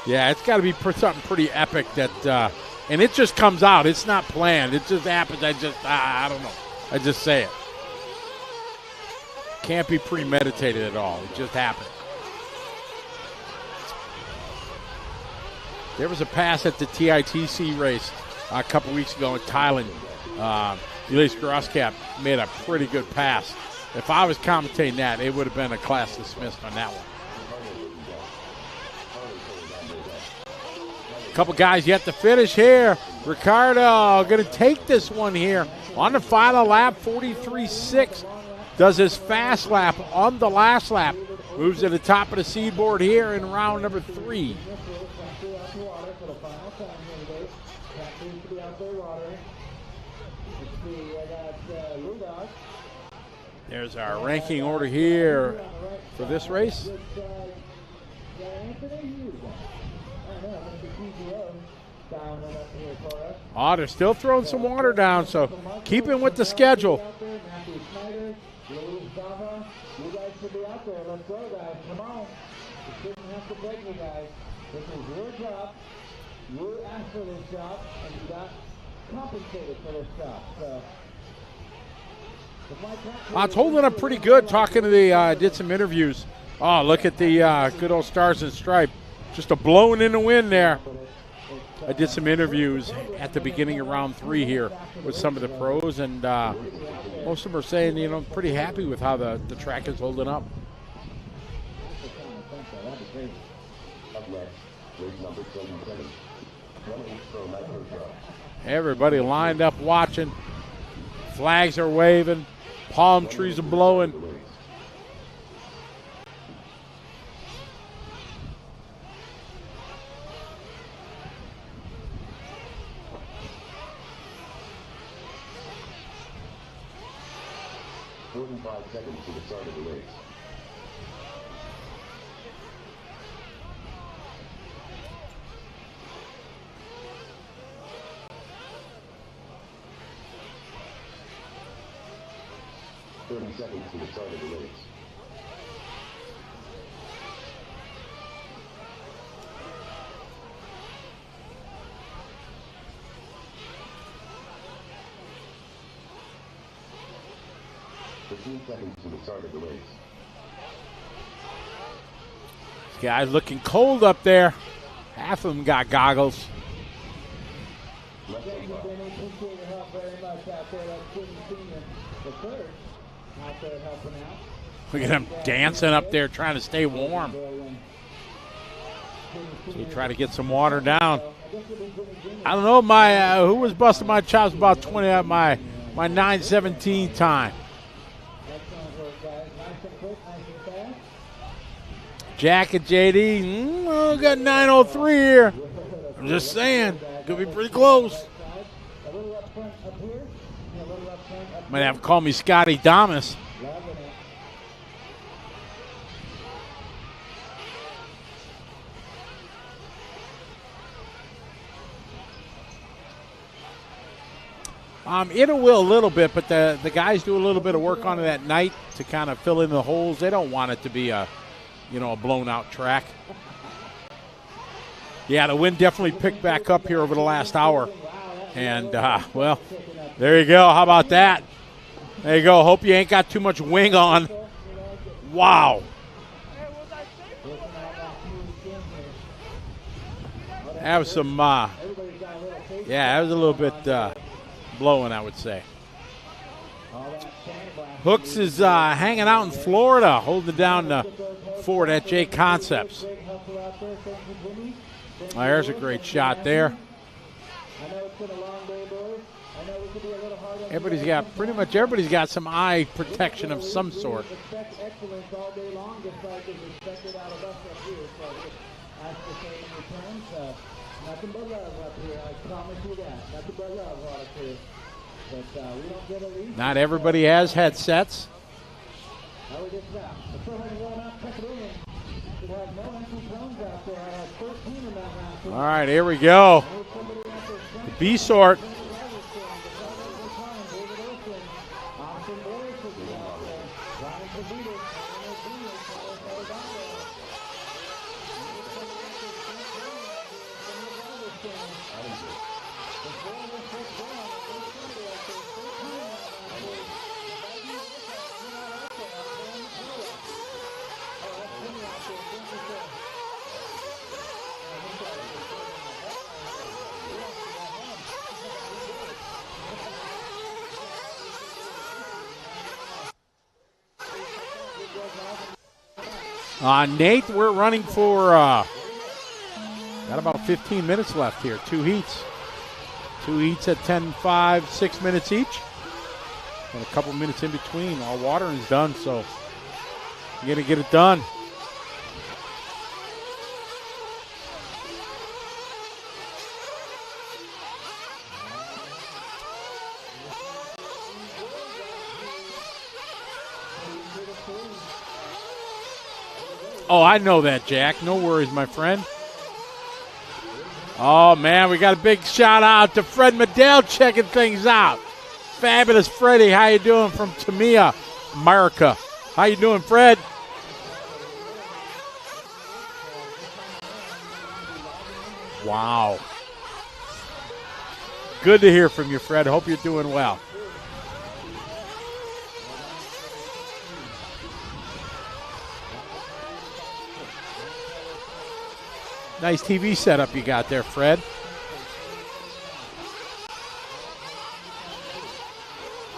Yeah, it's got to be something pretty epic that, and it just comes out. It's not planned. It just happens. I don't know. I just say it. Can't be premeditated at all. It just happened. There was a pass at the TITC race a couple weeks ago in Thailand. Elise Grosskap made a pretty good pass. If I was commentating that, it would have been a class dismissed on that one. A couple guys yet to finish here. Ricardo going to take this one here on the final lap, 43.6. Does his fast lap on the last lap. Moves to the top of the seedboard here in round number 3. There's our ranking order here for this race. Oh, they're still throwing some water down, so keeping with the schedule. This is your job. You asked for this job, and you got compensated for this job. So, it's holding up pretty good. Talking to the, did some interviews. Oh, look at the good old Stars and Stripe. Just a blowing in the wind there. I did some interviews at the beginning of round 3 here with some of the pros, and most of them are saying, you know, pretty happy with how the track is holding up. Everybody lined up watching. Flags are waving. Palm trees are blowing. 45 seconds to the start of the race. Seconds to the start of the race. Seconds to the start of the race. This guy's looking cold up there. Half of them got goggles. Appreciate your help very much out there. That's good to see you. The third out there helping out. Look at him dancing up there trying to stay warm. So he tried to get some water down. I don't know who was busting my chops about 20 at my 9:17 time. Jack and JD, got 9:03 here. I'm just saying, could be pretty close. Might have to call me Scotty Damas. It will a little bit, but the guys do a little bit of work on it at night to kind of fill in the holes. They don't want it to be a blown out track. Yeah, the wind definitely picked back up here over the last hour. And, well, there you go. How about that? There you go. Hope you ain't got too much wing on. Wow. That was some, that was a little bit blowing, I would say. Hooks is hanging out in Florida, holding down the fort at J Concepts. Oh, there's a great shot there. Pretty much everybody's got some eye protection of some sort. Nothing but love up here, I promise you that. Nothing but love up here. But we don't get a lead. Not everybody has headsets. How we get that? The pro had going out, check it in. Should have no empty cones out there. I had 13 in that round. All right, here we go. The B sort. Nate, we're running for, got about 15 minutes left here. Two heats. Two heats at 10:05, 6 minutes each. And a couple minutes in between. Our watering's done, so you got to get it done. Oh, I know that, Jack. No worries, my friend. Oh, man, we got a big shout-out to Fred Medell checking things out. Fabulous Freddie, how you doing from Tamia, America? How you doing, Fred? Wow. Good to hear from you, Fred. Hope you're doing well. Nice TV setup you got there, Fred.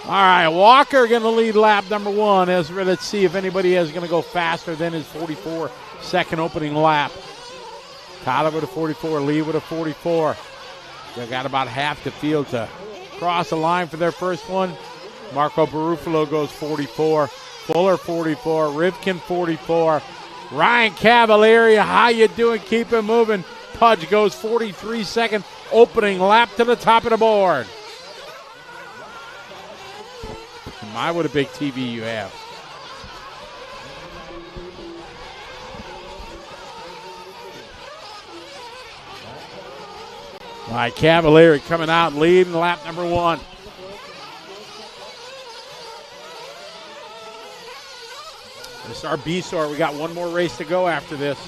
All right, Walker going to lead lap number one. Let's see if anybody is going to go faster than his 44-second opening lap. Tyler with a 44, Lee with a 44. They got about half the field to cross the line for their first one. Marco Barufalo goes 44. Fuller 44. Rivkin 44. Ryan Cavalieri, how you doing? Keep it moving. Pudge goes 43-second opening lap to the top of the board. My, what a big TV you have. All right, Cavalieri coming out leading lap number 1. This is our B-Sort. We got one more race to go after this.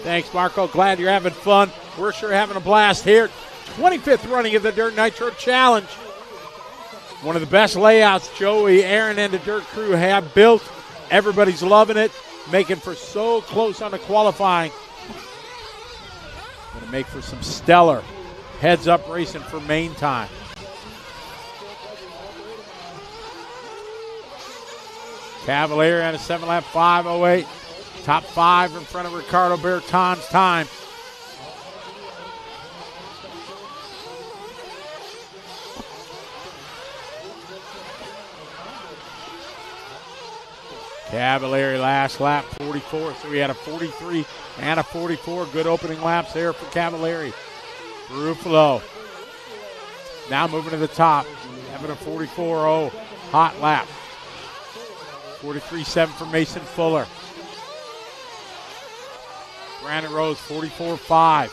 Thanks, Marco. Glad you're having fun. We're sure having a blast here. 25th running of the Dirt Nitro Challenge. One of the best layouts Joey, Aaron, and the Dirt crew have built. Everybody's loving it, making for so close on the qualifying. Going to make for some stellar heads-up racing for main time. Cavalier at a 7-lap 5:08. Top 5 in front of Ricardo Berton's time. Cavalieri last lap, 44. So we had a 43 and a 44. Good opening laps there for Cavalieri. Ruffalo now moving to the top, having a 44.0 hot lap. 43.7 for Mason Fuller. Brandon Rose, 44.5.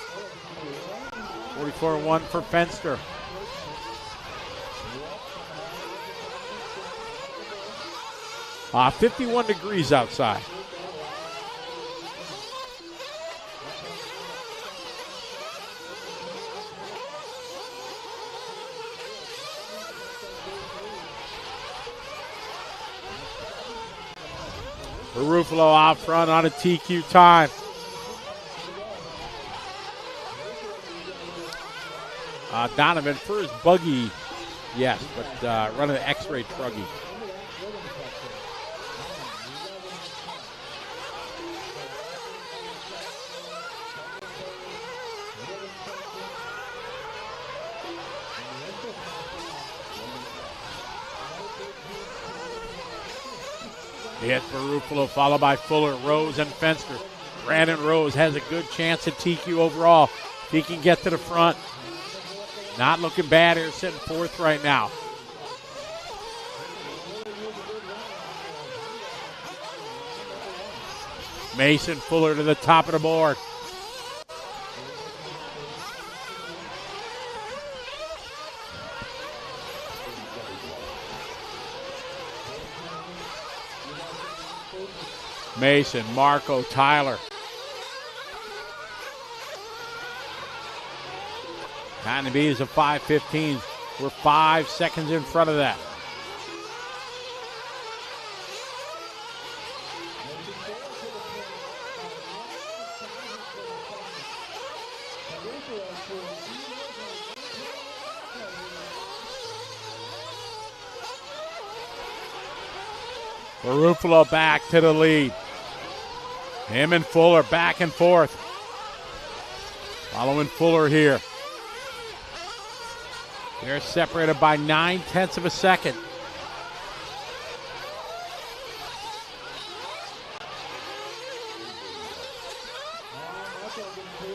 44.1 for Fenster. 51 degrees outside. Ruffalo out front on a TQ time. Donovan for his buggy, yes, but running the X-ray truggy. Hit for Ruffalo, followed by Fuller, Rose, and Fenster. Brandon Rose has a good chance at TQ overall. If he can get to the front. Not looking bad here, sitting 4th right now. Mason Fuller to the top of the board. Mason, Marco, Tyler. Time to be is a 5:15. We're 5 seconds in front of that. Ruffalo back to the lead. Him and Fuller back and forth. Following Fuller here. They're separated by 9/10 of a second.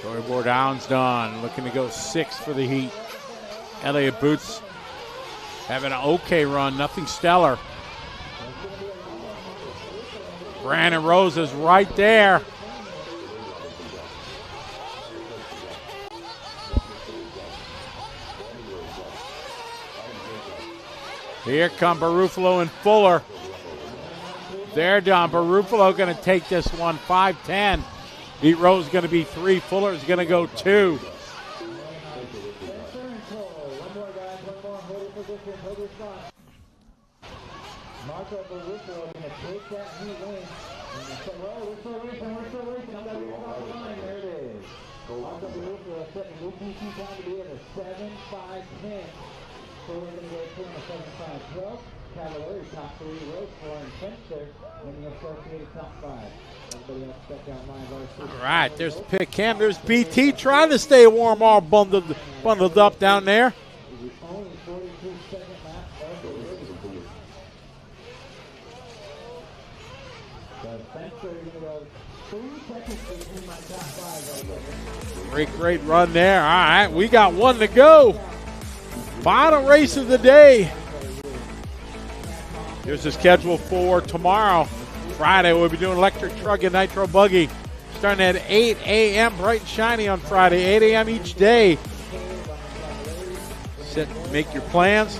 Joey Bourdon's done. Looking to go 6th for the heat. Elliott Boots having an okay run, nothing stellar. Brandon Rose is right there. Here come Ruffalo and Fuller. They're done. Ruffalo going to take this one, 5:10. Heat Rose going to be 3. Fuller is going to go 2. Marco Ruffalo going to take that heat win. We're still racing. I'm going to be off the line. There it is. Marco Ruffalo setting a new PC time to be at a 7.5:10. So we're going to go through in a 7.5:12. Cavalieri top 3, Rose 4, and Fenster winning associated top 5. Everybody else check out line. All right, there's the pick cam. There's BT trying to stay warm, all bundled up down there. Only 42-second lap of the race. Great run there. All right, we got one to go. Final race of the day. Here's the schedule for tomorrow. Friday, we'll be doing electric truck and nitro buggy. Starting at 8 a.m. bright and shiny on Friday, 8 a.m. each day. Sit, make your plans.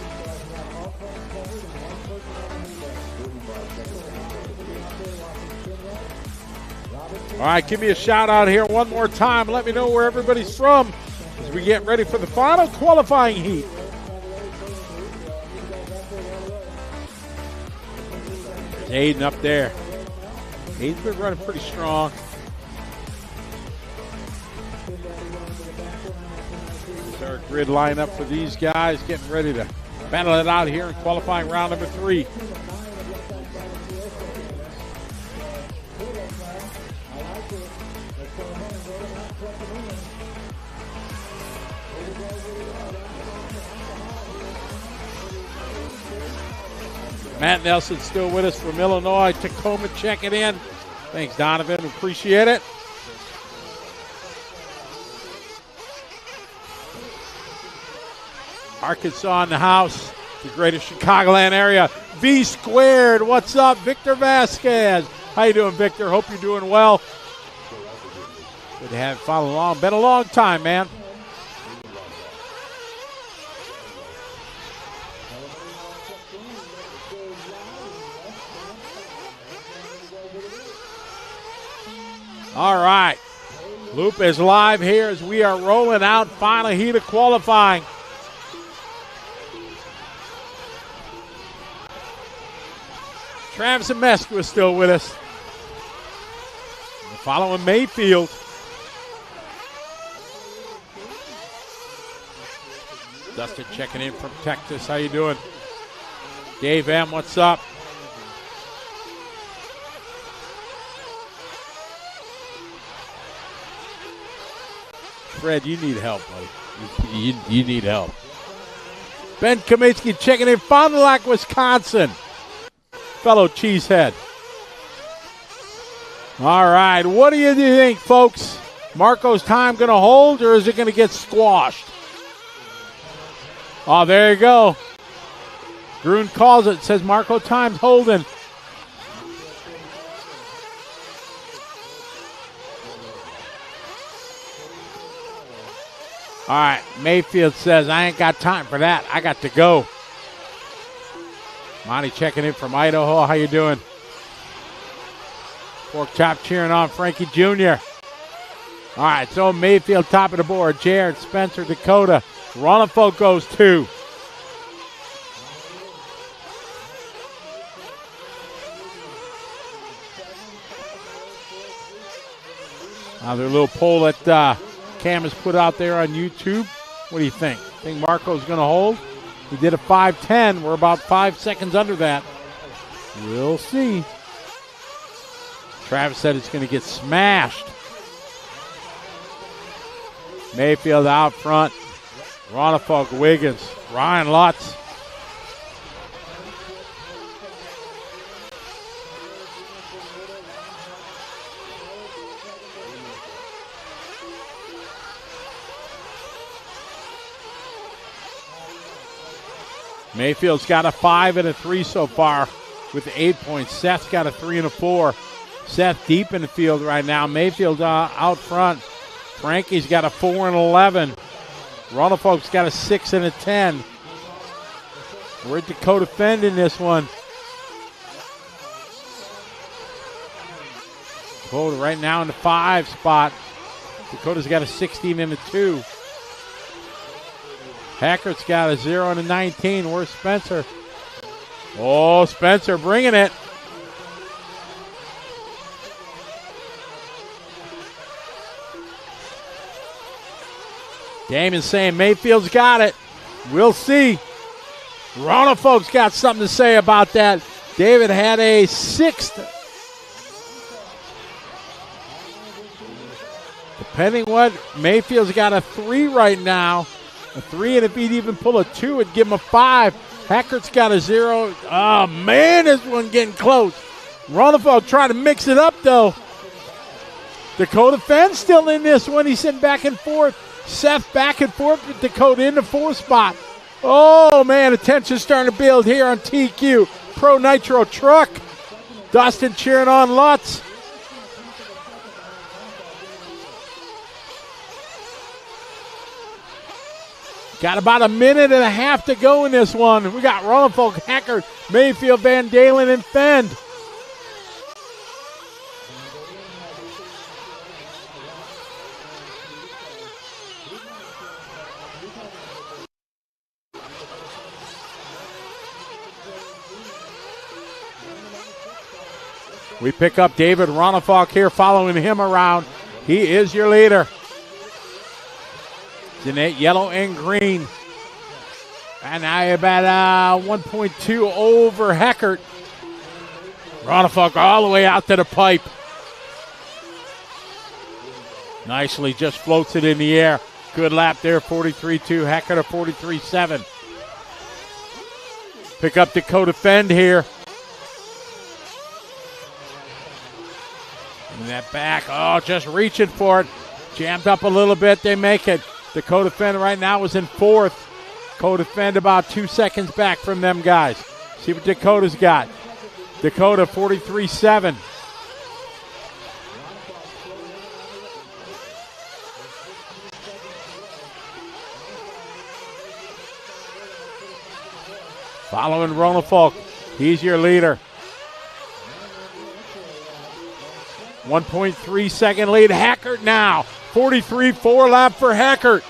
All right, give me a shout out here one more time. Let me know where everybody's from as we get ready for the final qualifying heat. There's Aiden up there. Aiden's been running pretty strong. There's our grid lineup for these guys getting ready to battle it out here in qualifying round number 3. Matt Nelson still with us from Illinois. Tacoma checking in. Thanks, Donovan. Appreciate it. Arkansas in the house. The greater Chicagoland area. V squared. What's up? Victor Vasquez. How you doing, Victor? Hope you're doing well. Good to have you follow along. Been a long time, man. All right, Loop is live here as we are rolling out final heat of qualifying. Travis and Mescu is still with us. We're following Mayfield. Dustin checking in from Texas. How you doing? Dave M, what's up? Fred, you need help, buddy. You need help. Ben Kaminsky checking in, Fond du Lac, Wisconsin. Fellow cheesehead. All right, what do you think, folks? Marco's time going to hold, or is it going to get squashed? Oh, there you go. Grun calls it, says Marco time's holding. All right, Mayfield says, I ain't got time for that. I got to go. Monty checking in from Idaho. How you doing? Pork Chop cheering on Frankie Jr. All right, so Mayfield top of the board. Jared, Spencer, Dakota. Ronafo goes 2. Now their little poll that Cam has put out there on YouTube. What do you think? Think Marco's going to hold? He did a 5:10. We're about 5 seconds under that. We'll see. Travis said it's going to get smashed. Mayfield out front. Ronafalk, Wiggins, Ryan Lutz. Mayfield's got a 5 and a 3 so far with 8 points. Seth's got a 3 and a 4. Seth deep in the field right now. Mayfield out front. Frankie's got a 4 and 11. Ronafalk's got a 6 and a 10. We're at Dakota Fend in this one. Dakota right now in the 5 spot. Dakota's got a 16 and a 2. Hackert's got a 0 and a 19. Where's Spencer? Oh, Spencer bringing it. Damon's saying Mayfield's got it. We'll see. Ronafalk's got something to say about that. David had a 6th. Depending what, Mayfield's got a 3 right now. A 3, and if he'd even pull a 2, it'd give him a 5. Hackert's got a 0. Oh, man, this one getting close. Ronefalk trying to mix it up, though. Dakota Fenn still in this one. He's sitting back and forth. Seth back and forth with Dakota in the 4th spot. Oh, man, attention starting to build here on TQ. Pro Nitro Truck. Dustin cheering on Lutz. Got about a minute and a half to go in this one. We got Ronefalk, Hackert, Mayfield, Van Dalen, and Fend. We pick up David Ronefalk here, following him around. He is your leader. Jeanette, yellow and green. And now about 1.2 over Heckert. Ronefalk all the way out to the pipe. Nicely just floats it in the air. Good lap there, 43.2. Heckert a 43.7. Pick up Dakota Fend here. And that back, just reaching for it. Jammed up a little bit, they make it. Dakota Fend right now is in 4th. Dakota Fend about 2 seconds back from them guys. See what Dakota's got. Dakota 43.7. Following Ronefalk, he's your leader. 1.3 second lead. Hackert now. 43.4 lap for Hackert.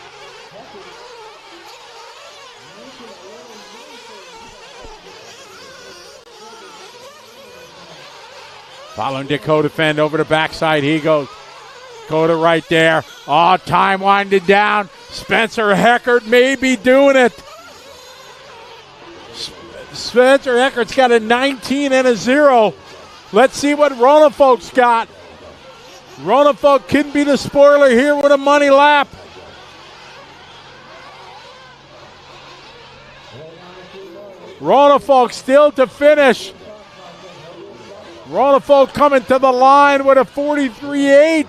Following Dakota Fend over the backside. He goes. Dakota right there. Time winding down. Spencer Hackert may be doing it. Spencer Heckert's got a 19 and a 0. Let's see what Ronefalk's got. Ronefalk can be the spoiler here with a money lap. Ronefalk still to finish. Ronefalk coming to the line with a 43.8.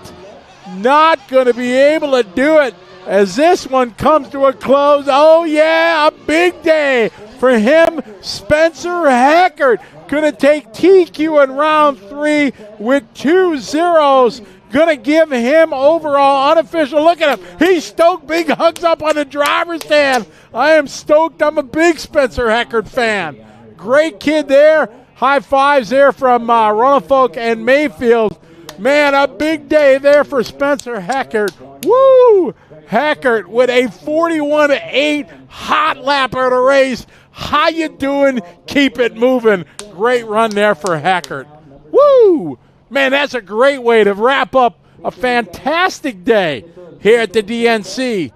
Not going to be able to do it as this one comes to a close. Oh, yeah, a big day for him. Spencer Hackert going to take TQ in round 3 with 2 zeros. Going to give him overall unofficial. Look at him. He's stoked. Big hugs up on the driver's stand. I am stoked. I'm a big Spencer Hackert fan. Great kid there. High fives there from Ronefalk and Mayfield. Man, a big day there for Spencer Hackert. Woo! Hackert with a 41.8 hot lap of the race. How you doing? Keep it moving. Great run there for Hackert. Woo! Man, that's a great way to wrap up a fantastic day here at the DNC.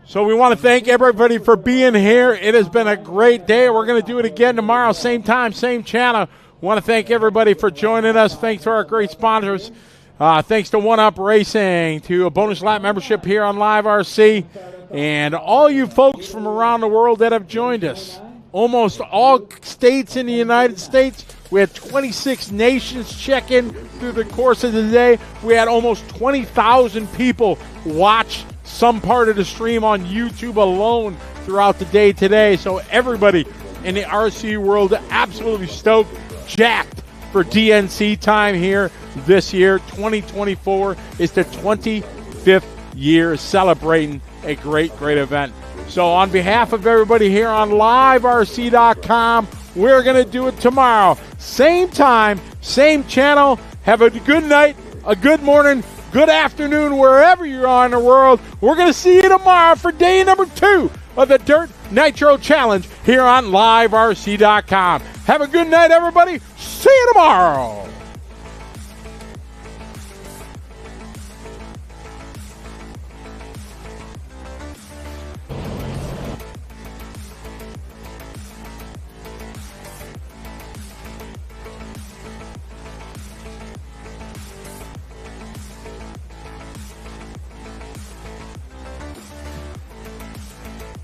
So we want to thank everybody for being here. It has been a great day. We're going to do it again tomorrow, same time, same channel. Want to thank everybody for joining us. Thanks to our great sponsors. Thanks to One Up Racing, to a bonus lap membership here on Live RC, and all you folks from around the world that have joined us. Almost all states in the United States. We had 26 nations check in through the course of the day. We had almost 20,000 people watch some part of the stream on YouTube alone throughout the day today. So everybody in the RC world absolutely stoked, jacked for DNC time here this year. 2024 is the 25th year celebrating a great, great event. So on behalf of everybody here on liverc.com, we're going to do it tomorrow. Same time, same channel. Have a good night, a good morning, good afternoon, wherever you are in the world. We're going to see you tomorrow for day number 2 of the Dirt Nitro Challenge here on liverc.com. Have a good night, everybody. See you tomorrow.